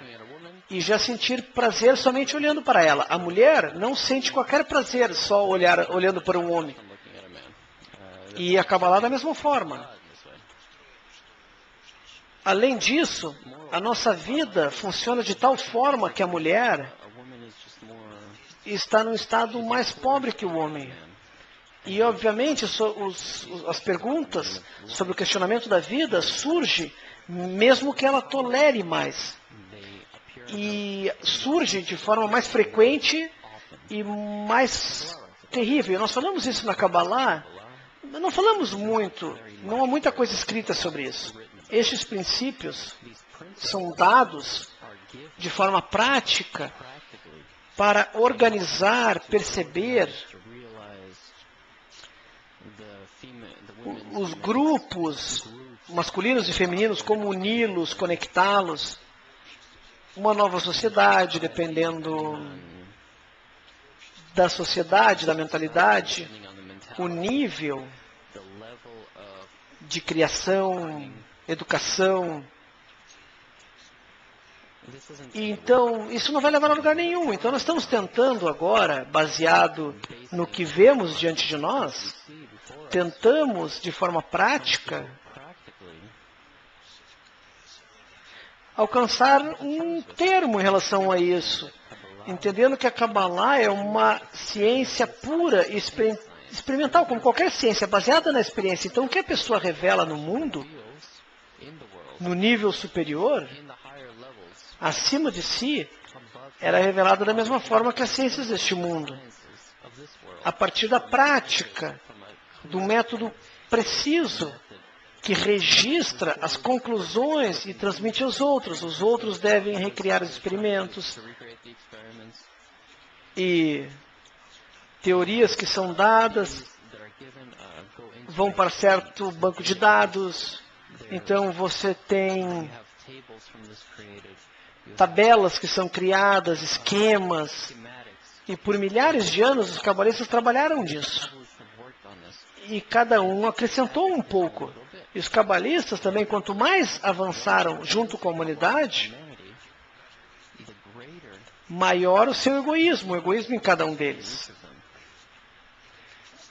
e já sentir prazer somente olhando para ela. A mulher não sente qualquer prazer só olhando para um homem. E a Kabbalah da mesma forma. Além disso, a nossa vida funciona de tal forma que a mulher está num estado mais pobre que o homem. E, obviamente, as perguntas sobre o questionamento da vida surgem mesmo que ela tolere mais. E surge de forma mais frequente e mais terrível. Nós falamos isso na Kabbalah, mas não falamos muito, não há muita coisa escrita sobre isso. Estes princípios são dados de forma prática para organizar, perceber os grupos masculinos e femininos, como uni-los, conectá-los, uma nova sociedade, dependendo da sociedade, da mentalidade, o nível de criação, educação. E então, isso não vai levar a lugar nenhum. Então, nós estamos tentando agora, baseado no que vemos diante de nós, tentamos, de forma prática, alcançar um termo em relação a isso, entendendo que a Kabbalah é uma ciência pura e experimental, como qualquer ciência, baseada na experiência. Então, o que a pessoa revela no mundo, no nível superior, acima de si, era revelado da mesma forma que as ciências deste mundo, a partir da prática, do método preciso, que registra as conclusões e transmite aos outros. Os outros devem recriar os experimentos. E teorias que são dadas vão para certo banco de dados. Então você tem tabelas que são criadas, esquemas. E por milhares de anos os cabalistas trabalharam nisso. E cada um acrescentou um pouco. E os cabalistas também, quanto mais avançaram junto com a humanidade, maior o seu egoísmo, o egoísmo em cada um deles.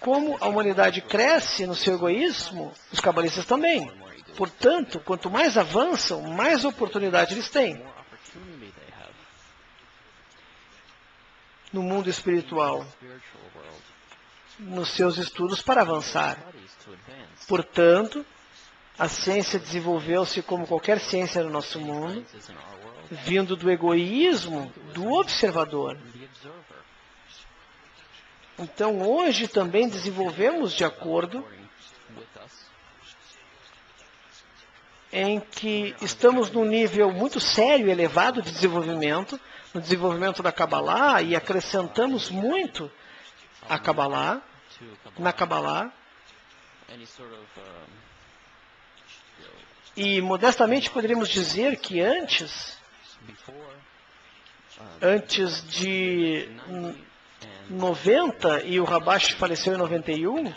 Como a humanidade cresce no seu egoísmo, os cabalistas também. Portanto, quanto mais avançam, mais oportunidade eles têm no mundo espiritual, nos seus estudos para avançar. Portanto, A ciência desenvolveu-se como qualquer ciência no nosso mundo, vindo do egoísmo do observador. Então, hoje também desenvolvemos de acordo em que estamos num nível muito sério e elevado de desenvolvimento, no desenvolvimento da Kabbalah, e acrescentamos muito a Kabbalah, na Kabbalah. E, modestamente, poderíamos dizer que antes de 90, e o Rabash faleceu em 91,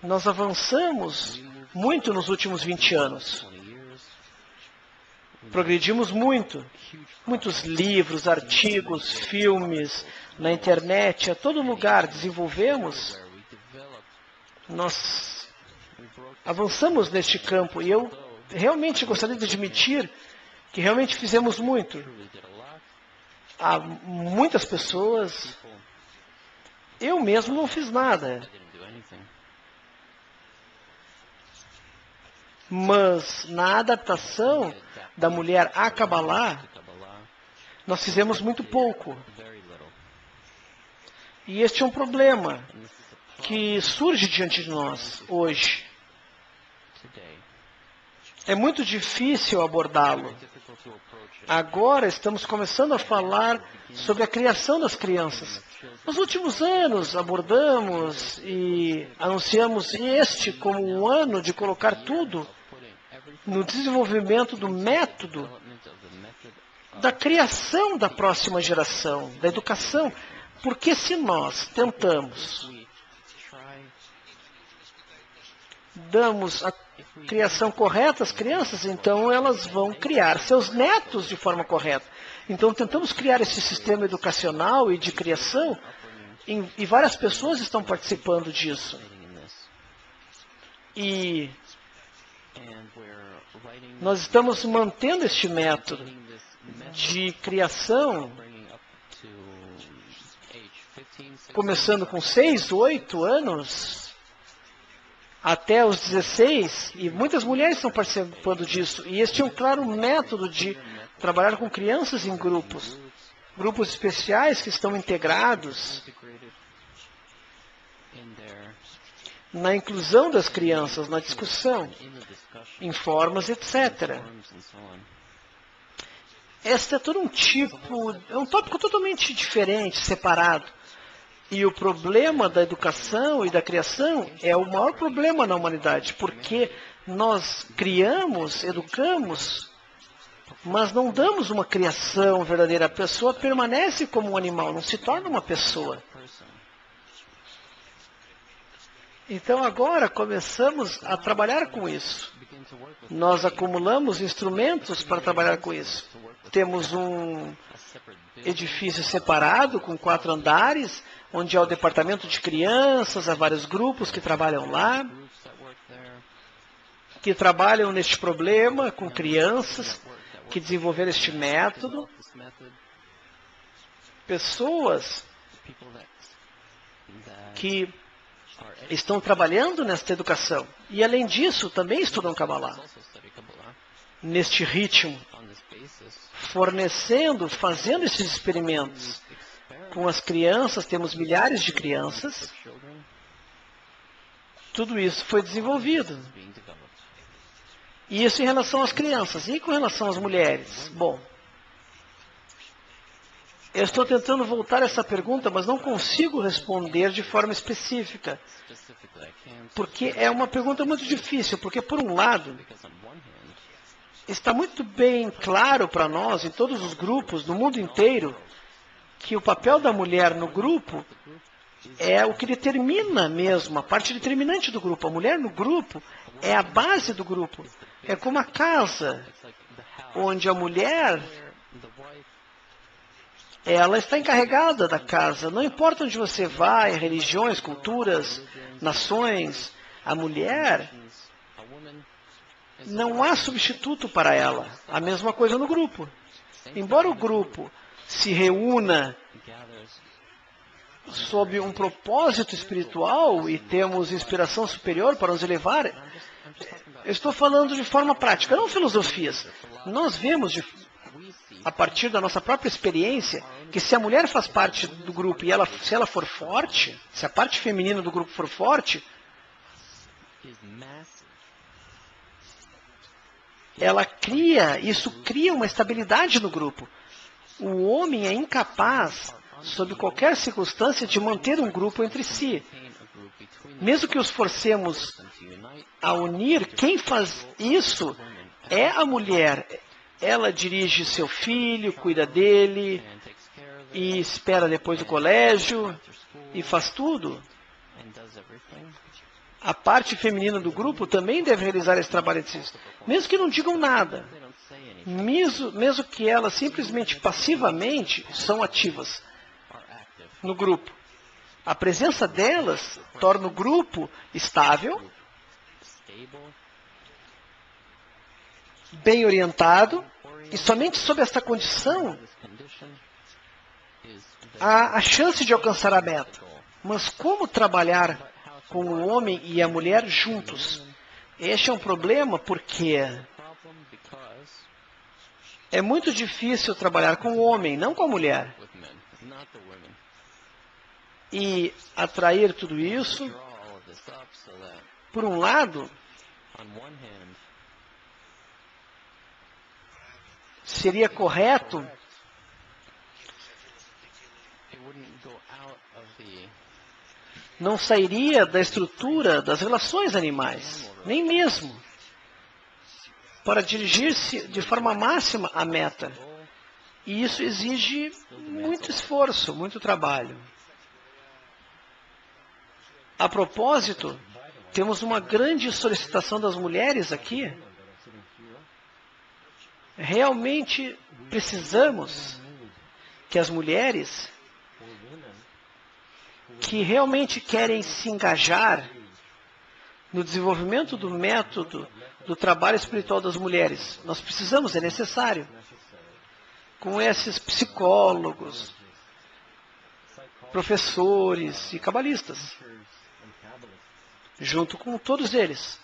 nós avançamos muito nos últimos 20 anos. Progredimos muito. Muitos livros, artigos, filmes, na internet, a todo lugar desenvolvemos. Nós avançamos neste campo e eu realmente gostaria de admitir que realmente fizemos muito. Há muitas pessoas. Eu mesmo não fiz nada. Mas na adaptação da mulher à Kabbalah, nós fizemos muito pouco. E este é um problema que surge diante de nós hoje. É muito difícil abordá-lo. Agora estamos começando a falar sobre a criação das crianças. Nos últimos anos abordamos e anunciamos este como um ano de colocar tudo no desenvolvimento do método da criação da próxima geração, da educação. Porque se nós damos a criação correta às crianças, então elas vão criar seus netos de forma correta. Então tentamos criar esse sistema educacional e de criação, e várias pessoas estão participando disso. E nós estamos mantendo este método de criação, começando com 6, 8 anos, até os 16, e muitas mulheres estão participando disso. E este é um claro método de trabalhar com crianças em grupos especiais que estão integrados na inclusão das crianças, na discussão, em formas, etc. Este é todo um tópico totalmente diferente, separado. E o problema da educação e da criação é o maior problema na humanidade, porque nós criamos, educamos, mas não damos uma criação verdadeira. A pessoa permanece como um animal, não se torna uma pessoa. Então agora começamos a trabalhar com isso. Nós acumulamos instrumentos para trabalhar com isso. Temos um edifício separado com 4 andares, onde há o departamento de crianças, há vários grupos que trabalham lá, que trabalham neste problema com crianças, que desenvolveram este método. Pessoas que estão trabalhando nesta educação. E além disso, também estudam Kabbalah. Neste ritmo, fazendo esses experimentos. Com as crianças, temos milhares de crianças. Tudo isso foi desenvolvido. Isso em relação às crianças. E com relação às mulheres? Bom, eu estou tentando voltar a essa pergunta, mas não consigo responder de forma específica. Porque é uma pergunta muito difícil. Porque, por um lado, está muito bem claro para nós, em todos os grupos, no mundo inteiro, que o papel da mulher no grupo é o que determina mesmo, a parte determinante do grupo. A mulher no grupo é a base do grupo. É como a casa, onde a mulher, ela está encarregada da casa. Não importa onde você vai, religiões, culturas, nações, a mulher, não há substituto para ela. A mesma coisa no grupo. Embora o grupo se reúna sob um propósito espiritual e temos inspiração superior para nos elevar, Eu estou falando de forma prática, não filosofias. Nós vemos, a partir da nossa própria experiência, que se a mulher faz parte do grupo e se ela for forte, se a parte feminina do grupo for forte, isso cria uma estabilidade no grupo. O homem é incapaz, sob qualquer circunstância, de manter um grupo entre si. Mesmo que os forcemos a unir, quem faz isso é a mulher. Ela dirige seu filho, cuida dele, e espera depois do colégio, e faz tudo. A parte feminina do grupo também deve realizar esse trabalho, mesmo que não digam nada. Mesmo que elas simplesmente passivamente são ativas no grupo. A presença delas torna o grupo estável, bem orientado, e somente sob esta condição há a chance de alcançar a meta. Mas como trabalhar com o homem e a mulher juntos? Este é um problema porque é muito difícil trabalhar com o homem, não com a mulher. E atrair tudo isso, por um lado, seria correto não sairia da estrutura das relações animais, nem mesmo para dirigir-se de forma máxima à meta. E isso exige muito esforço, muito trabalho. A propósito, temos uma grande solicitação das mulheres aqui. Realmente precisamos que as mulheres que realmente querem se engajar no desenvolvimento do método do trabalho espiritual das mulheres, nós precisamos, é necessário, com esses psicólogos, professores e cabalistas, junto com todos eles.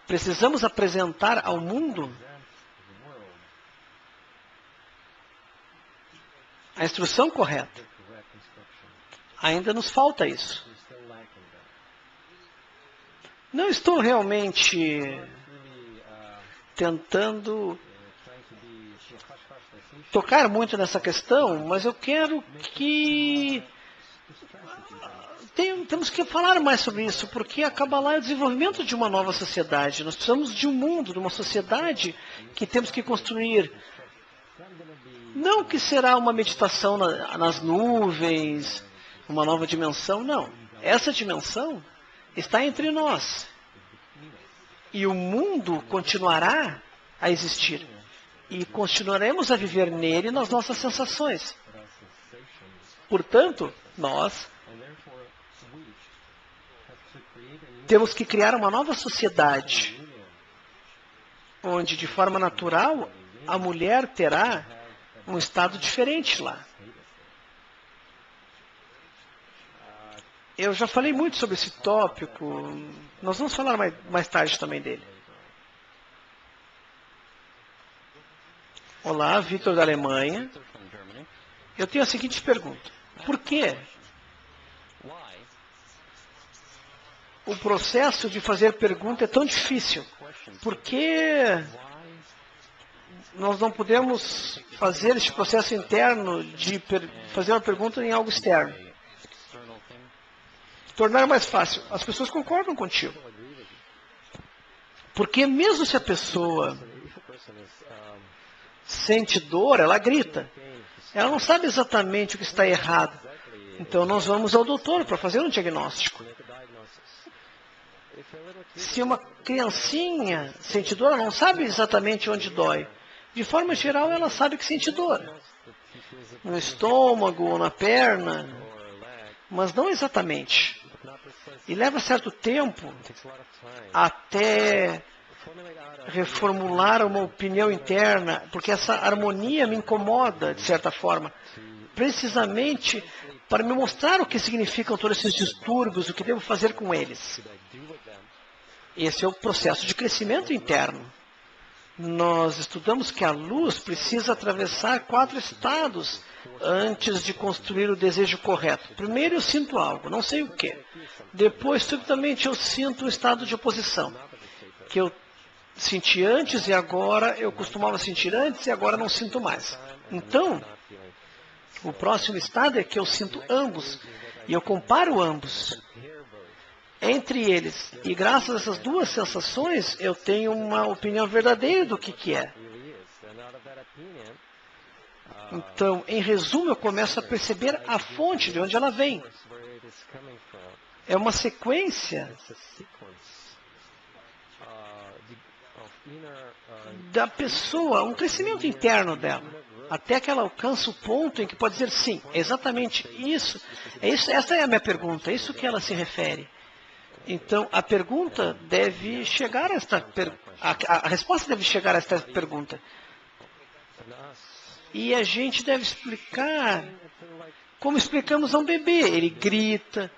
Precisamos apresentar ao mundo a instrução correta. Ainda nos falta isso. Não estou realmente tentando tocar muito nessa questão, mas eu quero que temos que falar mais sobre isso, porque a Kabbalah é o desenvolvimento de uma nova sociedade. Nós precisamos de um mundo, de uma sociedade que temos que construir. Não que será uma meditação nas nuvens, uma nova dimensão, não. Essa dimensão está entre nós. E o mundo continuará a existir. E continuaremos a viver nele nas nossas sensações. Portanto, nós temos que criar uma nova sociedade, onde, de forma natural, a mulher terá um estado diferente lá. Eu já falei muito sobre esse tópico, nós vamos falar mais tarde também dele. Olá, Vitor da Alemanha. Eu tenho a seguinte pergunta. Por que o processo de fazer pergunta é tão difícil? Por que nós não podemos fazer este processo interno de fazer uma pergunta em algo externo? Tornar mais fácil. As pessoas concordam contigo. Porque mesmo se a pessoa sente dor, ela grita. Ela não sabe exatamente o que está errado. Então nós vamos ao doutor para fazer um diagnóstico. Se uma criancinha sente dor, ela não sabe exatamente onde dói. De forma geral, ela sabe que sente dor. No estômago ou na perna, mas não exatamente. E leva certo tempo até reformular uma opinião interna, porque essa harmonia me incomoda, de certa forma. Precisamente para me mostrar o que significam todos esses distúrbios, o que devo fazer com eles. Esse é o processo de crescimento interno. Nós estudamos que a luz precisa atravessar 4 estados antes de construir o desejo correto. Primeiro eu sinto algo, não sei o que. Depois, subitamente, eu sinto um estado de oposição, que eu senti antes e agora, eu costumava sentir antes e agora não sinto mais. Então, o próximo estado é que eu sinto ambos, e eu comparo ambos entre eles. E graças a essas 2 sensações, eu tenho uma opinião verdadeira do que é. Então, em resumo, eu começo a perceber a fonte, de onde ela vem. É uma sequência da pessoa, um crescimento interno dela, até que ela alcança o ponto em que pode dizer sim, é exatamente isso. Essa é a minha pergunta, é isso que ela se refere. Então, a pergunta deve chegar a esta a resposta deve chegar a esta pergunta. E a gente deve explicar como explicamos a um bebê. Ele grita,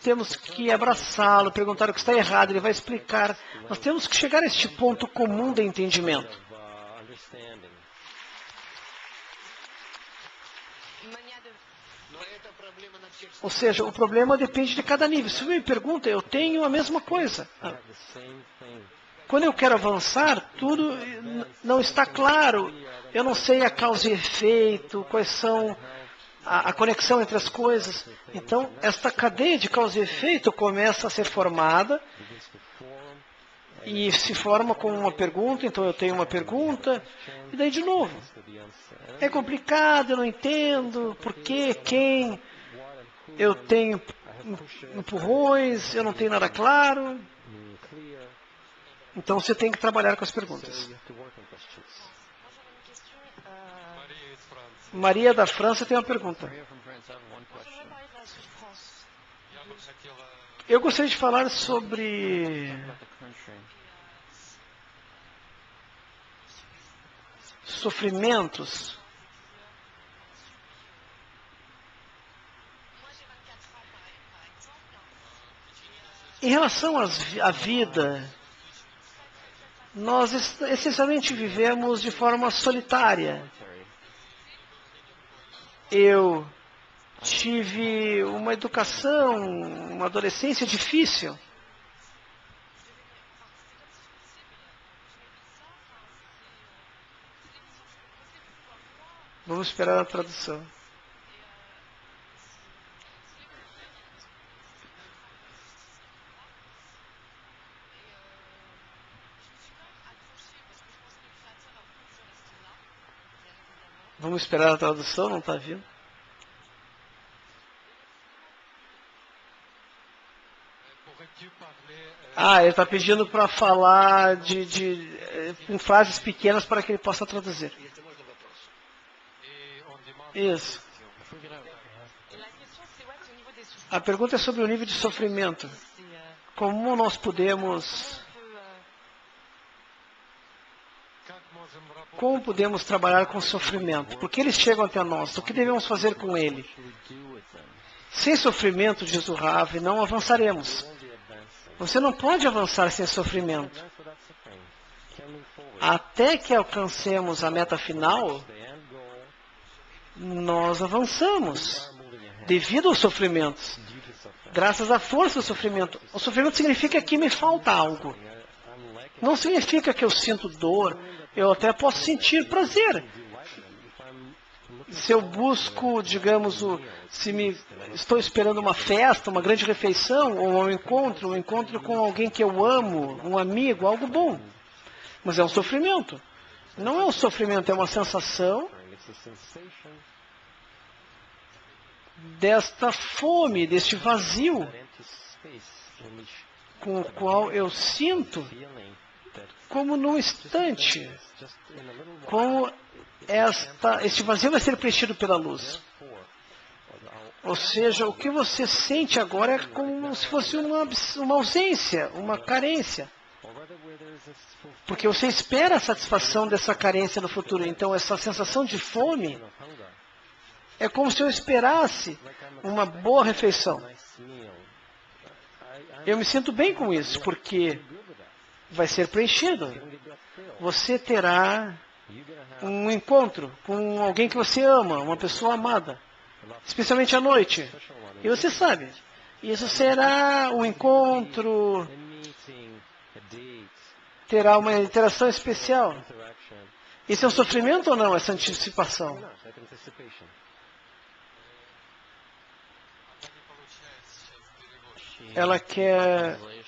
temos que abraçá-lo, perguntar o que está errado, ele vai explicar. Nós temos que chegar a este ponto comum de entendimento. Ou seja, o problema depende de cada nível. Se você me pergunta, eu tenho a mesma coisa. Quando eu quero avançar, tudo não está claro. Eu não sei a causa e efeito, quais são a conexão entre as coisas. Então, esta cadeia de causa e efeito começa a ser formada e se forma com uma pergunta. Então, eu tenho uma pergunta e daí de novo. É complicado, eu não entendo por quê, quem. Eu tenho empurrões, eu não tenho nada claro. Então, você tem que trabalhar com as perguntas. Maria da França tem uma pergunta. Eu gostaria de falar sobre sofrimentos. Em relação à vida, nós essencialmente vivemos de forma solitária. Eu tive uma educação, uma adolescência difícil. Vamos esperar a tradução. Vamos esperar a tradução, não está vindo? Ele está pedindo para falar com frases pequenas para que ele possa traduzir. Isso. A pergunta é sobre o nível de sofrimento. Como nós podemos trabalhar com o sofrimento? Por que eles chegam até nós? O que devemos fazer com ele? Sem sofrimento, diz o Rav, não avançaremos. Você não pode avançar sem sofrimento. Até que alcancemos a meta final, nós avançamos devido aos sofrimentos. Graças à força do sofrimento. O sofrimento significa que me falta algo. Não significa que eu sinto dor. Eu até posso sentir prazer. Se eu busco, digamos, estou esperando uma festa, uma grande refeição, ou um encontro com alguém que eu amo, um amigo, algo bom. Mas é um sofrimento. Não é um sofrimento, é uma sensação desta fome, deste vazio, com o qual eu sinto como num instante, como este vazio vai ser preenchido pela luz. Ou seja, o que você sente agora é como se fosse uma ausência, uma carência. Porque você espera a satisfação dessa carência no futuro. Então, essa sensação de fome É como se eu esperasse uma boa refeição. Eu me sinto bem com isso, porque vai ser preenchido. Você terá um encontro com alguém que você ama, uma pessoa amada, especialmente à noite. E você sabe, isso será um encontro, terá uma interação especial. Isso é um sofrimento ou não, essa antecipação?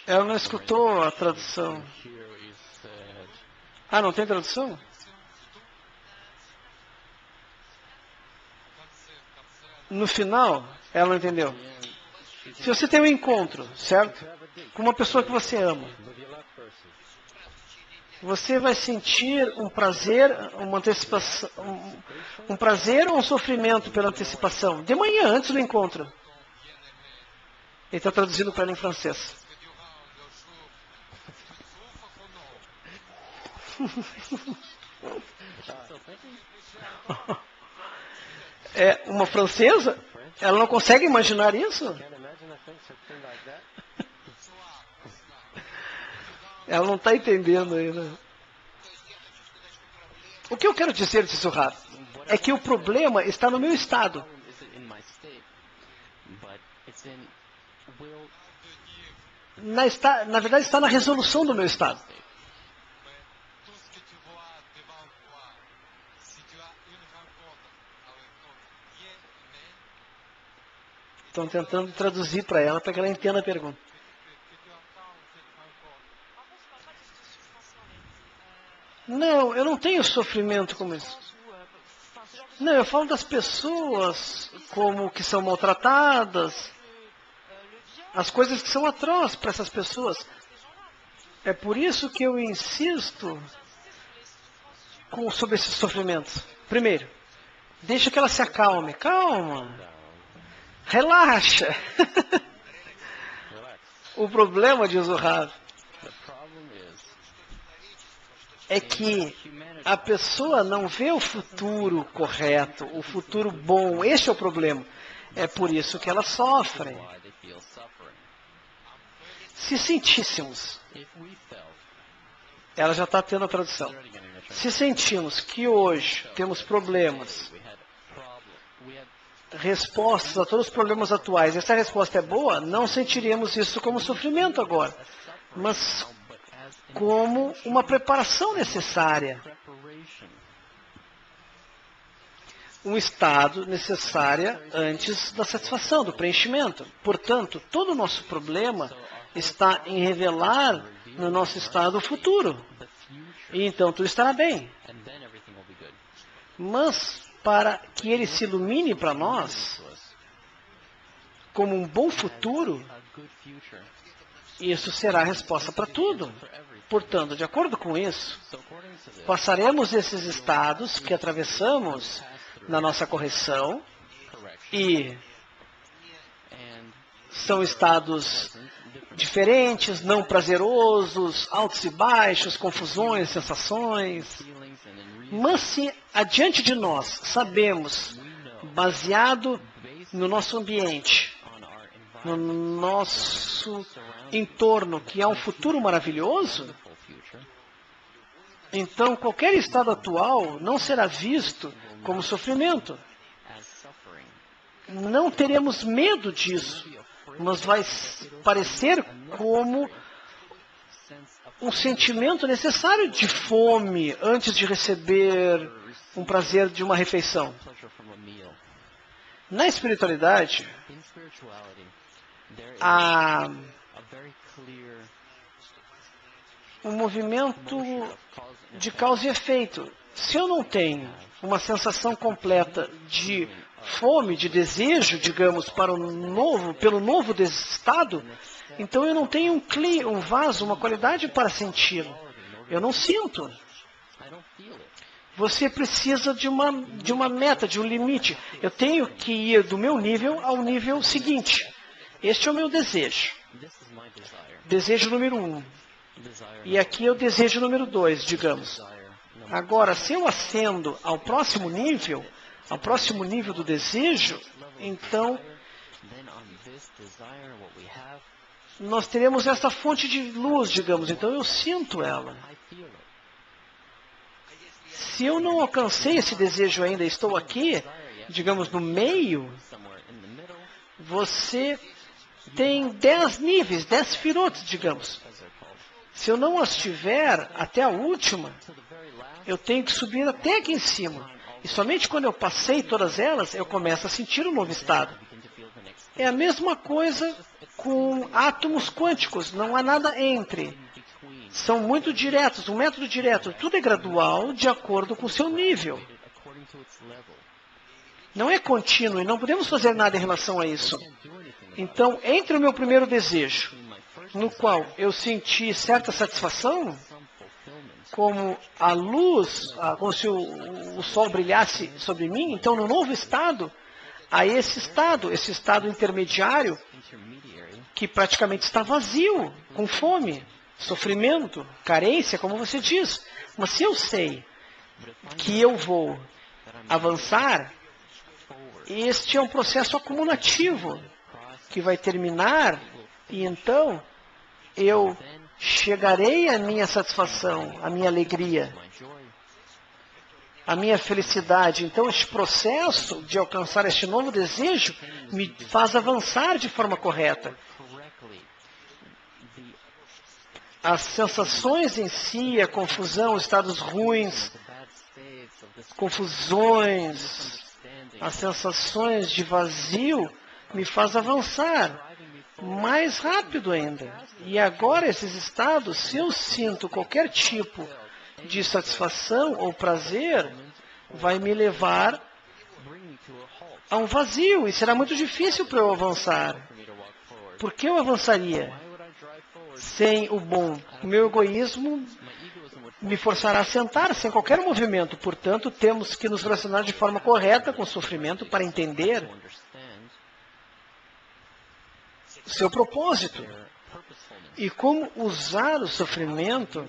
Ela não escutou a tradução. Ah, não tem tradução? No final, ela não entendeu. Se você tem um encontro, certo? Com uma pessoa que você ama, você vai sentir um prazer, uma antecipação, um prazer ou um sofrimento pela antecipação? De manhã, antes do encontro. Ele está traduzindo para ela em francês. É uma francesa? Ela não consegue imaginar isso? Ela não está entendendo ainda. O que eu quero dizer, Tsurra, é que o problema está no meu estado. Na verdade, está na resolução do meu estado. Estão tentando traduzir para ela, para que ela entenda a pergunta. Não, eu não tenho sofrimento como isso. Não, eu falo das pessoas como que são maltratadas, as coisas que são atrozes para essas pessoas. É por isso que eu insisto sobre esses sofrimentos. Primeiro, deixa que ela se acalme. Calma. Relaxa. O problema, diz o Rav, é que a pessoa não vê o futuro correto, o futuro bom. Este é o problema. É por isso que ela sofre. Se sentíssemos, ela já está tendo a tradução. Se sentimos que hoje temos problemas, respostas a todos os problemas atuais, essa resposta é boa, não sentiremos isso como sofrimento agora, mas como uma preparação necessária. Um estado necessário antes da satisfação, do preenchimento. Portanto, todo o nosso problema está em revelar no nosso estado futuro. E então tudo estará bem. Mas para que ele se ilumine para nós como um bom futuro, isso será a resposta para tudo. Portanto, de acordo com isso, passaremos esses estados que atravessamos na nossa correção e são estados diferentes, não prazerosos, altos e baixos, confusões, sensações. Mas se adiante de nós sabemos, baseado no nosso ambiente, no nosso entorno, que há um futuro maravilhoso, então qualquer estado atual não será visto como sofrimento. Não teremos medo disso, mas vai parecer como um sentimento necessário de fome antes de receber um prazer de uma refeição. Na espiritualidade, há um movimento de causa e efeito. Se eu não tenho uma sensação completa de fome, de desejo, digamos, pelo novo estado, então eu não tenho um vaso, uma qualidade para senti-lo. Eu não sinto. Você precisa de uma meta, de um limite. Eu tenho que ir do meu nível ao nível seguinte. Este é o meu desejo. Desejo número 1. E aqui é o desejo número 2, digamos. Agora, se eu ascendo ao próximo nível, ao próximo nível do desejo, então nós teremos essa fonte de luz, digamos. Então eu sinto ela. Se eu não alcancei esse desejo ainda, estou aqui, digamos, no meio, você tem 10 níveis, 10 sefirot, digamos. Se eu não as tiver até a última, eu tenho que subir até aqui em cima. E somente quando eu passei todas elas, eu começo a sentir um novo estado. É a mesma coisa com átomos quânticos, não há nada entre. São muito diretos, um método direto. Tudo é gradual de acordo com o seu nível. Não é contínuo e não podemos fazer nada em relação a isso. Então, entre o meu primeiro desejo, no qual eu senti certa satisfação, como a luz, como se o sol brilhasse sobre mim, então no novo estado, há esse estado intermediário, que praticamente está vazio, com fome, sofrimento, carência, como você diz. Mas se eu sei que eu vou avançar, este é um processo acumulativo, que vai terminar, e então eu chegarei à minha satisfação, à minha alegria, à minha felicidade. Então, este processo de alcançar este novo desejo me faz avançar de forma correta. As sensações em si, a confusão, estados ruins, confusões, as sensações de vazio me faz avançar mais rápido ainda. E agora esses estados, se eu sinto qualquer tipo de satisfação ou prazer, vai me levar a um vazio e será muito difícil para eu avançar. Por que eu avançaria sem o bom? O meu egoísmo me forçará a sentar sem qualquer movimento. Portanto, temos que nos relacionar de forma correta com o sofrimento para entender o seu propósito e como usar o sofrimento.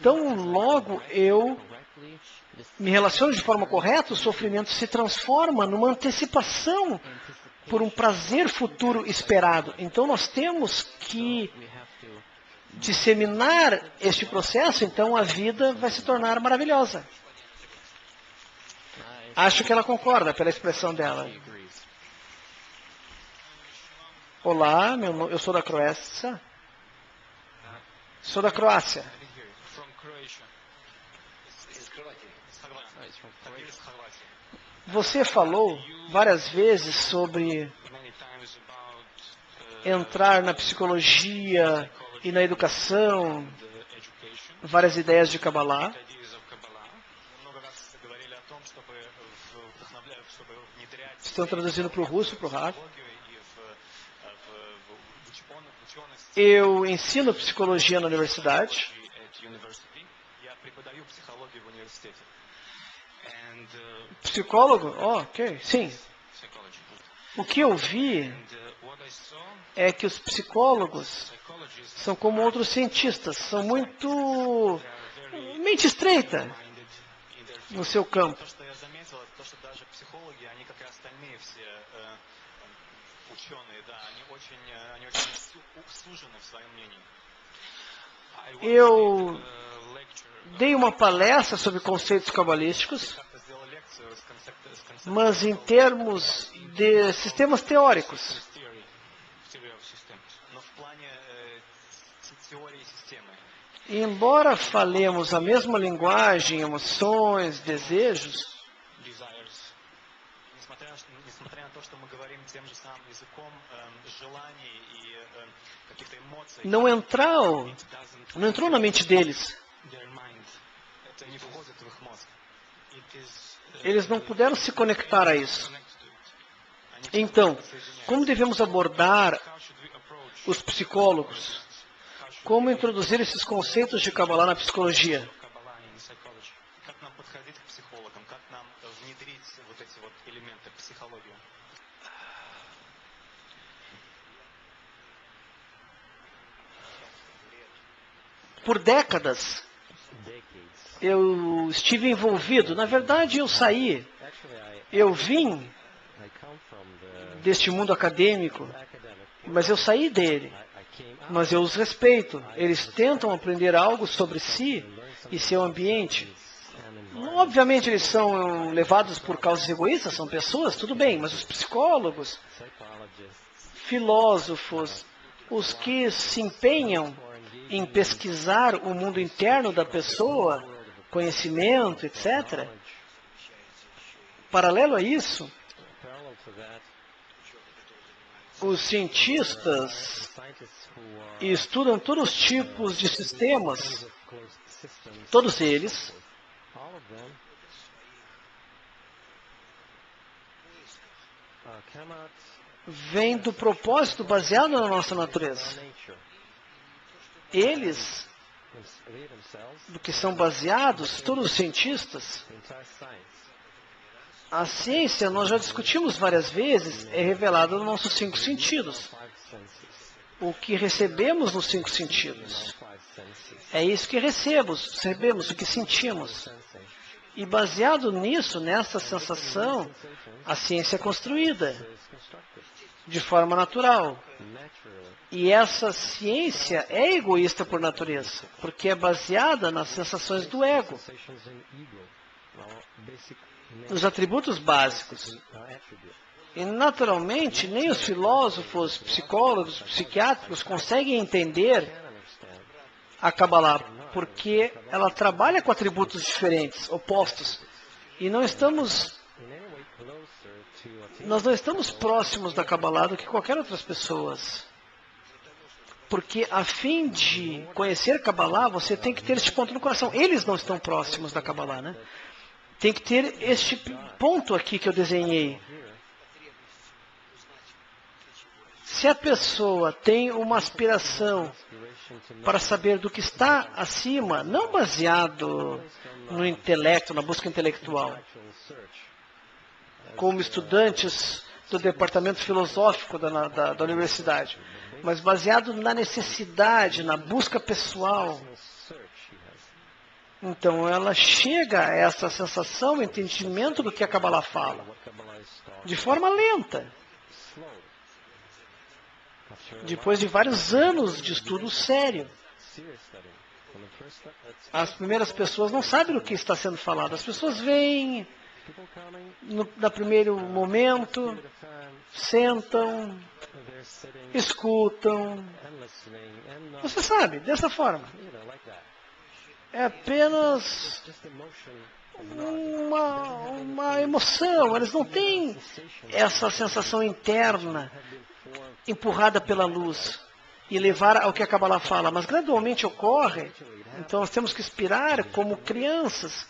Tão logo eu me relaciono de forma correta, o sofrimento se transforma numa antecipação por um prazer futuro esperado. Então nós temos que disseminar este processo, então a vida vai se tornar maravilhosa. Acho que ela concorda pela expressão dela. Olá, eu sou da Croácia. Sou da Croácia. Você falou várias vezes sobre entrar na psicologia e na educação, várias ideias de Kabbalah. Estão traduzindo para o russo, para o Rafa. Eu ensino psicologia na universidade. Psicólogo? Oh, ok, sim. O que eu vi é que os psicólogos são como outros cientistas, são muito mente estreita no seu campo. Eu dei uma palestra sobre conceitos cabalísticos, mas em termos de sistemas teóricos. E embora falemos a mesma linguagem, emoções, desejos, não entrou na mente deles. Eles não puderam se conectar a isso. Então, como devemos abordar os psicólogos? Como introduzir esses conceitos de Kabbalah na psicologia? Por décadas, eu estive envolvido. Na verdade, eu saí. Eu vim deste mundo acadêmico, mas eu saí dele. Mas eu os respeito. Eles tentam aprender algo sobre si e seu ambiente. Obviamente eles são levados por causas egoístas, são pessoas, tudo bem, mas os psicólogos, filósofos, os que se empenham em pesquisar o mundo interno da pessoa, conhecimento, etc. Paralelo a isso, os cientistas estudam todos os tipos de sistemas, todos eles, vêm do propósito baseado na nossa natureza. Eles, do que são baseados, todos os cientistas, a ciência, nós já discutimos várias vezes, é revelada nos nossos 5 sentidos. O que recebemos nos 5 sentidos. É isso que recebemos, o que sentimos. E baseado nisso, nessa sensação, a ciência é construída de forma natural. E essa ciência é egoísta por natureza, porque é baseada nas sensações do ego, nos atributos básicos. E, naturalmente, nem os filósofos, psicólogos, psiquiátricos conseguem entender a Kabbalah, porque ela trabalha com atributos diferentes, opostos. E nós não estamos próximos da Kabbalah do que qualquer outras pessoas. Porque, a fim de conhecer Kabbalah, você tem que ter este ponto no coração. Eles não estão próximos da Kabbalah, né? Tem que ter este ponto aqui que eu desenhei. Se a pessoa tem uma aspiração para saber do que está acima, não baseado no intelecto, na busca intelectual, como estudantes do departamento filosófico da universidade, mas baseado na necessidade, na busca pessoal, então ela chega a essa sensação, entendimento do que a Kabbalah fala, de forma lenta. Depois de vários anos de estudo sério. As primeiras pessoas não sabem o que está sendo falado. As pessoas vêm no primeiro momento, sentam, escutam. Você sabe, dessa forma. É apenas uma emoção. Eles não têm essa sensação interna empurrada pela luz e levar ao que a Kabbalah fala, mas gradualmente ocorre. Então nós temos que esperar como crianças,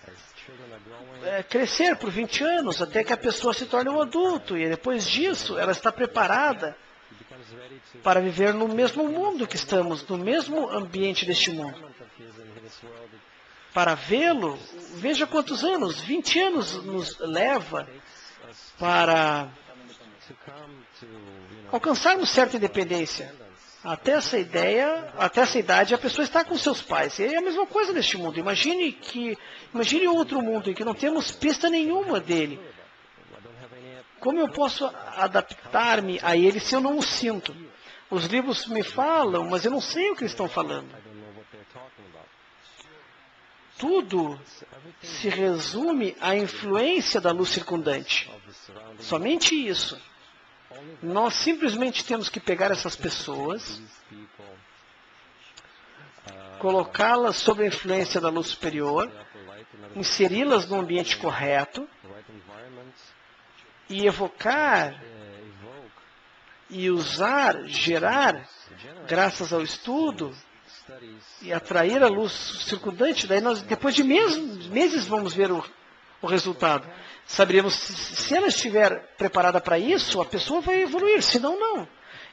crescer por 20 anos até que a pessoa se torne um adulto, e depois disso ela está preparada para viver no mesmo mundo que estamos, no mesmo ambiente deste mundo. Para vê-lo, veja quantos anos, 20 anos nos leva para alcançarmos certa independência. Até essa idade, a pessoa está com seus pais. E é a mesma coisa neste mundo. Imagine outro mundo em que não temos pista nenhuma dele. Como eu posso adaptar-me a ele se eu não o sinto? Os livros me falam, mas eu não sei o que eles estão falando. Tudo se resume à influência da luz circundante. Somente isso. Nós simplesmente temos que pegar essas pessoas, colocá-las sob a influência da luz superior, inseri-las no ambiente correto e evocar e usar, gerar, graças ao estudo, e atrair a luz circundante. Daí nós, depois de meses, vamos ver o resultado. Saberemos se ela estiver preparada para isso, a pessoa vai evoluir, senão não.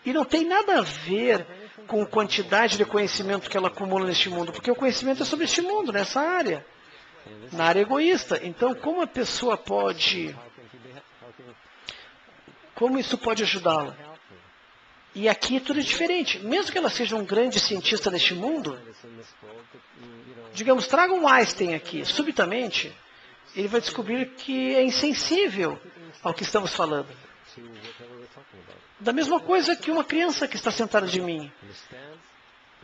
E não tem nada a ver com a quantidade de conhecimento que ela acumula neste mundo, porque o conhecimento é sobre este mundo, nessa área, na área egoísta. Então, como a pessoa pode, como isso pode ajudá-la? E aqui tudo é diferente. Mesmo que ela seja um grande cientista neste mundo, digamos, traga um Einstein aqui, subitamente, ele vai descobrir que é insensível ao que estamos falando. Da mesma coisa que uma criança que está sentada de mim,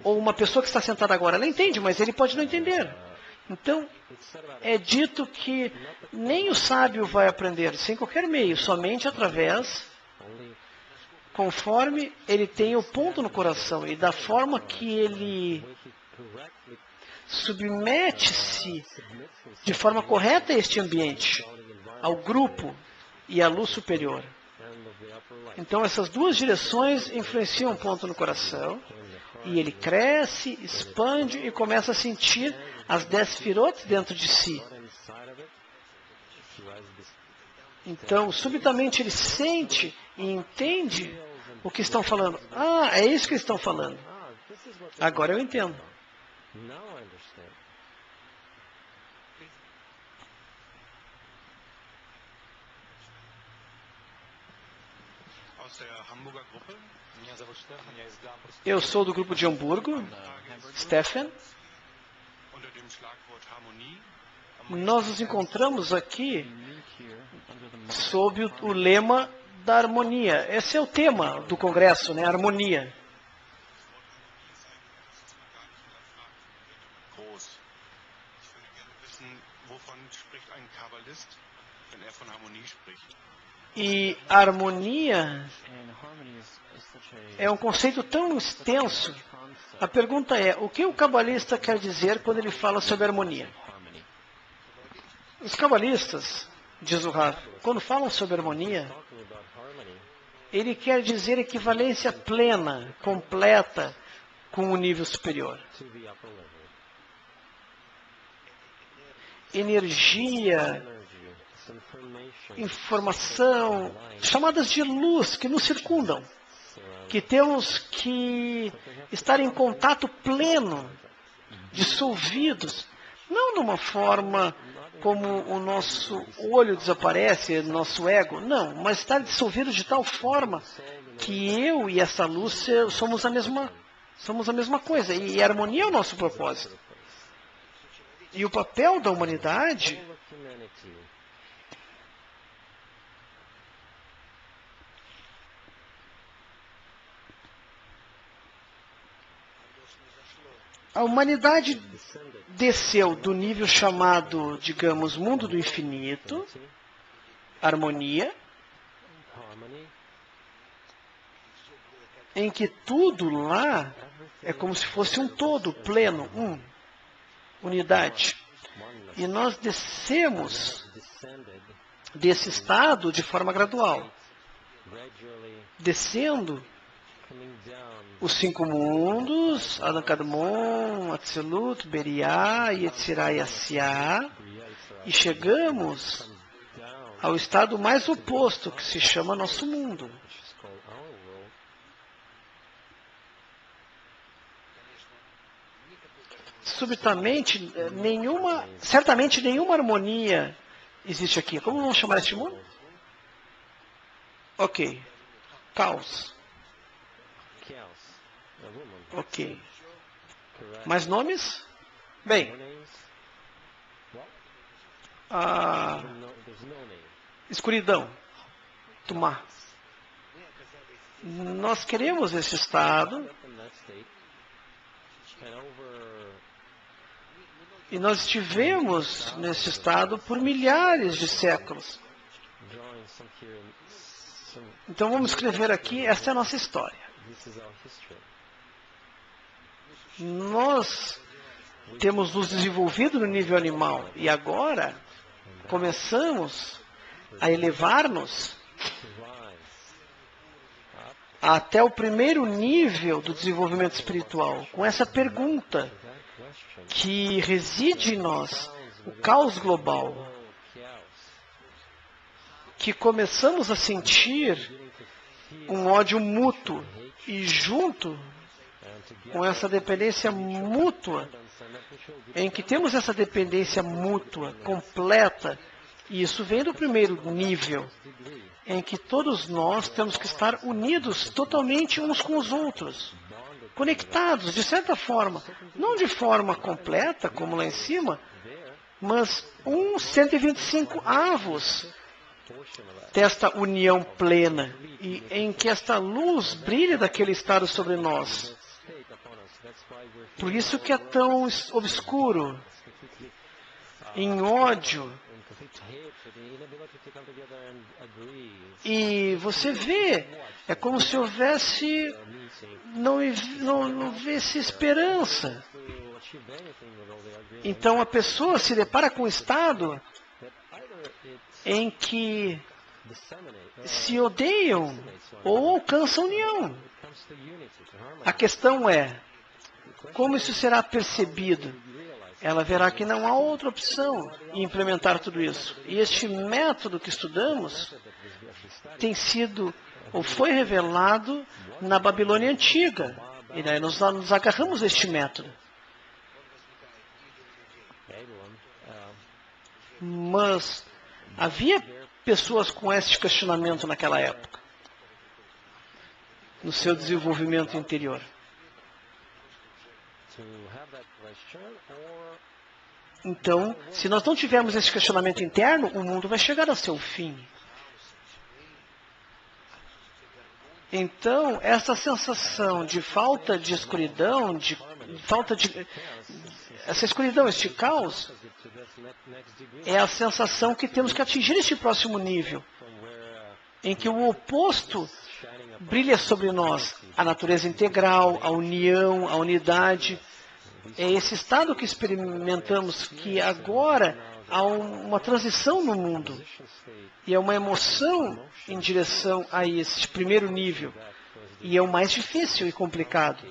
ou uma pessoa que está sentada agora, ela entende, mas ele pode não entender. Então, é dito que nem o sábio vai aprender sem qualquer meio, somente através, conforme ele tem o ponto no coração e da forma que ele submete-se de forma correta a este ambiente, ao grupo e à luz superior. Então, essas duas direções influenciam o ponto no coração, e ele cresce, expande e começa a sentir as 10 sefirot dentro de si. Então, subitamente ele sente e entende o que estão falando. Ah, é isso que eles estão falando. Agora eu entendo. Eu sou do grupo de Hamburgo, Stefan. Nós nos encontramos aqui sob o lema da harmonia. Esse é o tema do congresso, né? Harmonia. E harmonia é um conceito tão extenso. A pergunta é, o que o cabalista quer dizer quando ele fala sobre harmonia? Os cabalistas, diz o Rav, quando falam sobre harmonia, ele quer dizer equivalência plena, completa, com o nível superior. Energia, informação, chamadas de luz que nos circundam, que temos que estar em contato pleno, dissolvidos, não numa forma como o nosso olho desaparece, nosso ego, não, mas estar dissolvido de tal forma que eu e essa luz somos a mesma coisa, e a harmonia é o nosso propósito. E o papel da humanidade a humanidade desceu do nível chamado, digamos, mundo do infinito, harmonia, em que tudo lá é como se fosse um todo, pleno, unidade. E nós descemos desse estado de forma gradual, descendo os 5 mundos, Adam Kadmon, Atzilut, Beriah, Yetzirah e Asiá, e chegamos ao estado mais oposto, que se chama nosso mundo. Subitamente, certamente nenhuma harmonia existe aqui. Como vamos chamar este mundo? Ok. Caos. Ok. Mais nomes? Bem. Escuridão. Tumá. Nós queremos esse estado. E nós estivemos nesse estado por milhares de séculos. Então vamos escrever aqui, esta é a nossa história. Nós temos nos desenvolvido no nível animal e agora começamos a elevar-nos até o primeiro nível do desenvolvimento espiritual, com essa pergunta que reside em nós, o caos global, que começamos a sentir um ódio mútuo e junto com essa dependência mútua, em que temos essa dependência mútua, completa, E isso vem do primeiro nível, em que todos nós temos que estar unidos totalmente uns com os outros, conectados, de certa forma, não de forma completa, como lá em cima, mas 125 avos desta união plena, e em que esta luz brilha daquele estado sobre nós. Por isso que é tão obscuro, em ódio. E você vê, é como se houvesse, não houvesse esperança. Então a pessoa se depara com um estado em que se odeiam ou alcançam união. A questão é, como isso será percebido? Ela verá que não há outra opção em implementar tudo isso. E este método que estudamos tem sido, ou foi revelado na Babilônia Antiga. E daí nós nos agarramos a este método. Mas havia pessoas com este questionamento naquela época, no seu desenvolvimento interior. Então, se nós não tivermos esse questionamento interno, o mundo vai chegar ao seu fim. Então, essa sensação de falta de escuridão, essa escuridão, este caos, é a sensação que temos que atingir este próximo nível, em que o oposto brilha sobre nós, a natureza integral, a união, a unidade. É esse estado que experimentamos, que agora há uma transição no mundo. E é uma emoção em direção a esse primeiro nível. E é o mais difícil e complicado.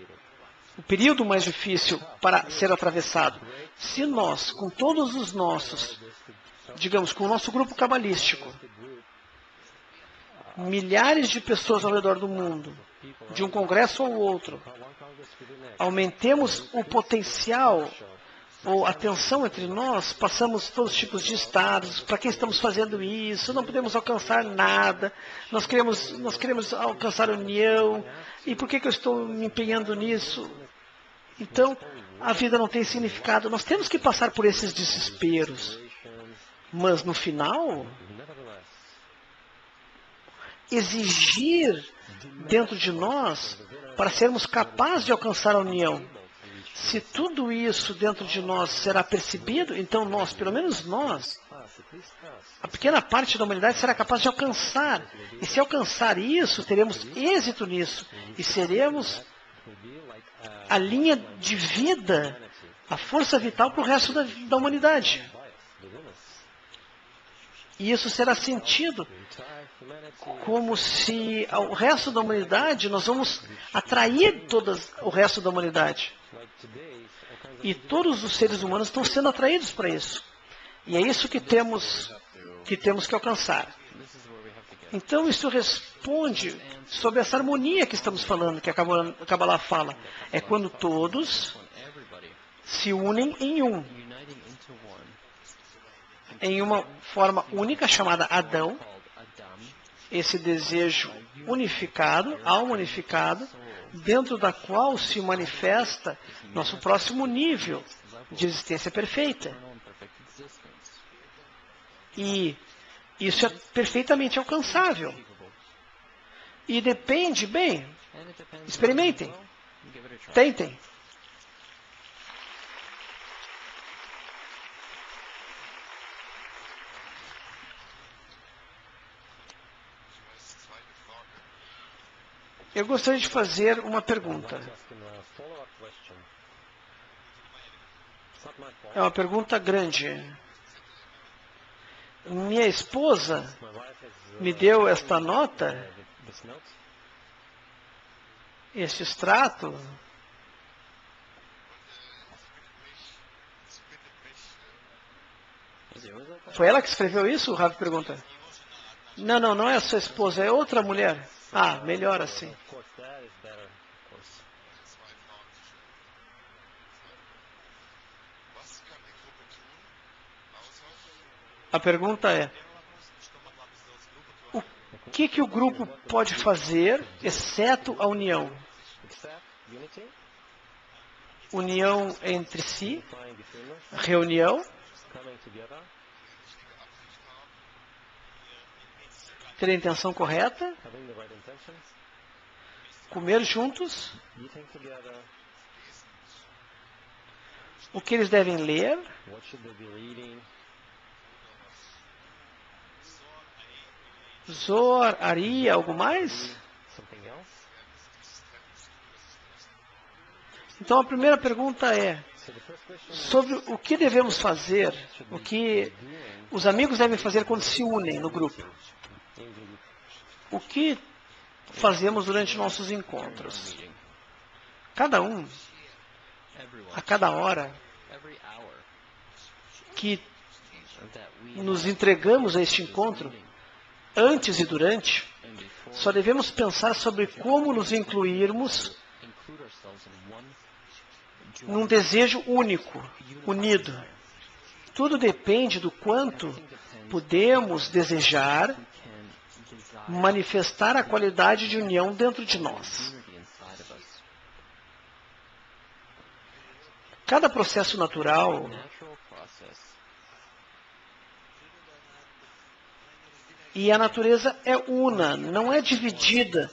O período mais difícil para ser atravessado. Se nós, com todos os nossos, digamos, com o nosso grupo cabalístico, milhares de pessoas ao redor do mundo, de um congresso ao outro, aumentemos o potencial ou a tensão entre nós, passamos todos os tipos de estados, para quem estamos fazendo isso, não podemos alcançar nada, nós queremos alcançar a união, e por que eu estou me empenhando nisso? Então, a vida não tem significado, nós temos que passar por esses desesperos, mas no final, exigir dentro de nós para sermos capazes de alcançar a união. Se tudo isso dentro de nós será percebido, então nós, pelo menos nós, a pequena parte da humanidade será capaz de alcançar. E se alcançar isso, teremos êxito nisso. E seremos a linha de vida, a força vital para o resto da humanidade. E isso será sentido como se o resto da humanidade, nós vamos atrair o resto da humanidade. E todos os seres humanos estão sendo atraídos para isso. E é isso que temos que alcançar. Então isso responde sobre essa harmonia que estamos falando, que a Kabbalah fala. É quando todos se unem em uma forma única chamada Adão, esse desejo unificado, alma unificada, dentro da qual se manifesta nosso próximo nível de existência perfeita. E isso é perfeitamente alcançável. E depende, bem, experimentem, tentem. Eu gostaria de fazer uma pergunta. É uma pergunta grande. Minha esposa me deu esta nota, este extrato. Foi ela que escreveu isso? O Rav pergunta. Não é a sua esposa, é outra mulher. Ah, melhor assim. A pergunta é, o que o grupo pode fazer, exceto a união? União entre si, reunião, ter a intenção correta, comer juntos, o que eles devem ler, Zohar, Ari, algo mais? Então a primeira pergunta é sobre o que devemos fazer, o que os amigos devem fazer quando se unem no grupo. O que fazemos durante nossos encontros? Cada um, a cada hora que nos entregamos a este encontro, antes e durante, só devemos pensar sobre como nos incluirmos num desejo único, unido. Tudo depende do quanto podemos desejar manifestar a qualidade de união dentro de nós. Cada processo natural e a natureza é una, não é dividida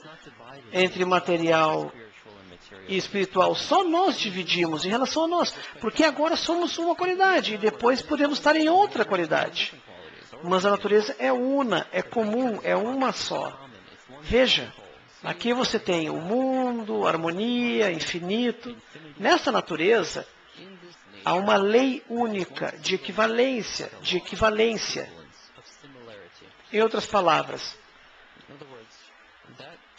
entre material e espiritual. Só nós dividimos em relação a nós, porque agora somos uma qualidade e depois podemos estar em outra qualidade. Mas a natureza é una, é comum, é uma só. Veja, aqui você tem o mundo, harmonia, infinito. Nessa natureza, há uma lei única de equivalência, Em outras palavras,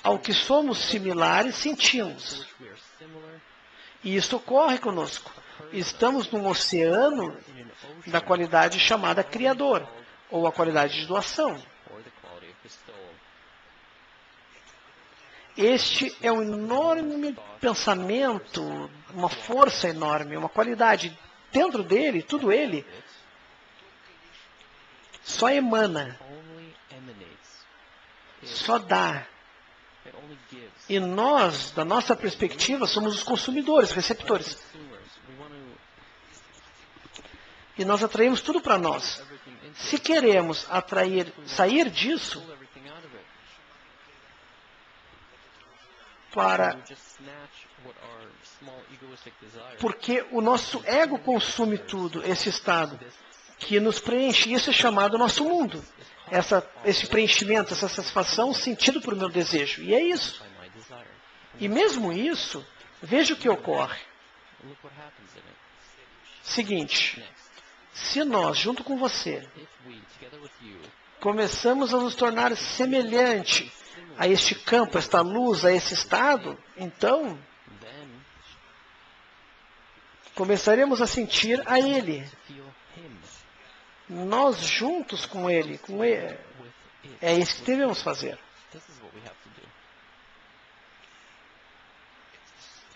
ao que somos similares, sentimos. E isso ocorre conosco. Estamos num oceano da qualidade chamada Criador, ou a qualidade de doação. Este é um enorme pensamento, uma força enorme, uma qualidade. Dentro dele, tudo ele, só emana, só dá. E nós, da nossa perspectiva, somos os consumidores, receptores. E nós atraímos tudo para nós. Se queremos sair disso, porque o nosso ego consome tudo, esse estado, que nos preenche. Isso é chamado nosso mundo. Esse preenchimento, essa satisfação sentido por meu desejo. E é isso. E mesmo isso, veja o que ocorre. Seguinte, se nós, junto com você, começamos a nos tornar semelhante a este campo, a esta luz, a esse estado, então começaremos a sentir a Ele. Nós juntos com Ele. É isso que devemos fazer.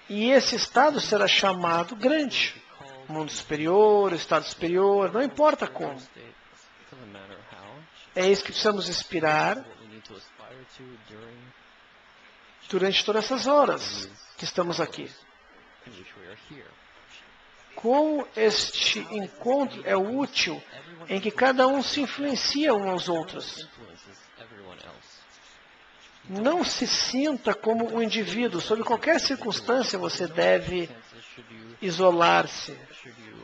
E esse estado será chamado grande. Mundo superior, estado superior, não importa como. É isso que precisamos inspirar durante todas essas horas que estamos aqui. Como este encontro é útil em que cada um se influencia uns aos outros. Não se sinta como um indivíduo. Sob qualquer circunstância, você deve isolar-se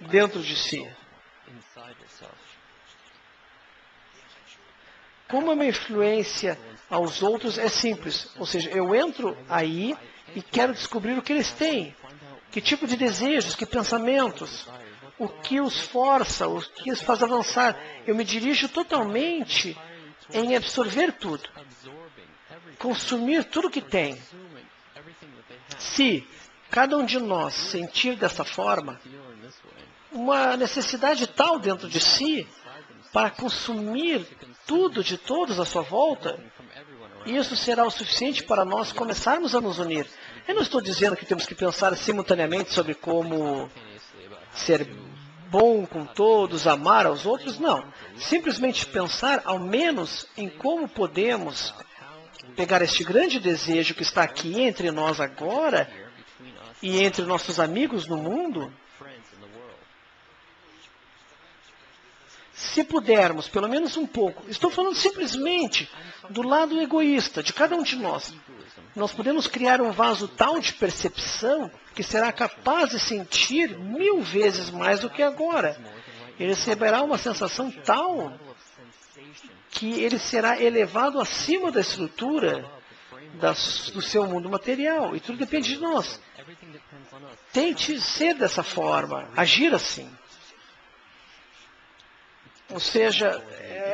dentro de si. Como a minha influência aos outros é simples. Ou seja, eu entro aí e quero descobrir o que eles têm. Que tipo de desejos, que pensamentos, o que os força, o que os faz avançar. Eu me dirijo totalmente em absorver tudo. Consumir tudo que tem. Se cada um de nós sentir dessa forma, uma necessidade tal dentro de si, para consumir tudo de todos à sua volta, isso será o suficiente para nós começarmos a nos unir. Eu não estou dizendo que temos que pensar simultaneamente sobre como ser bom com todos, amar aos outros, não. Simplesmente pensar, ao menos, em como podemos pegar este grande desejo que está aqui entre nós agora e entre nossos amigos no mundo. Se pudermos, pelo menos um pouco, estou falando simplesmente do lado egoísta de cada um de nós. Nós podemos criar um vaso tal de percepção que será capaz de sentir 1000 vezes mais do que agora. Ele receberá uma sensação tal que ele será elevado acima da estrutura do seu mundo material. E tudo depende de nós. Tente ser dessa forma, agir assim. Ou seja,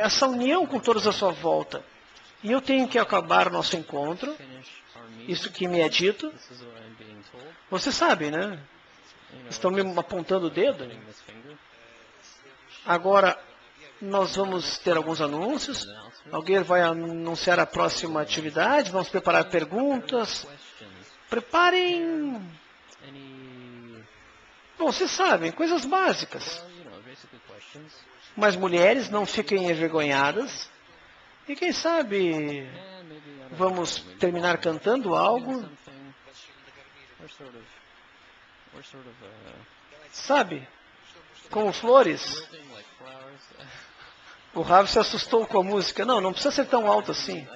essa união com todos à sua volta. E eu tenho que acabar o nosso encontro. Isso que me é dito. Você sabe, né? Estão me apontando o dedo. Agora, nós vamos ter alguns anúncios. Alguém vai anunciar a próxima atividade. Vamos preparar perguntas. Preparem... Bom, vocês sabem, coisas básicas. Mas mulheres, não fiquem envergonhadas. E quem sabe vamos terminar cantando algo. Sabe? Como flores. O Rav se assustou com a música. Não precisa ser tão alto assim.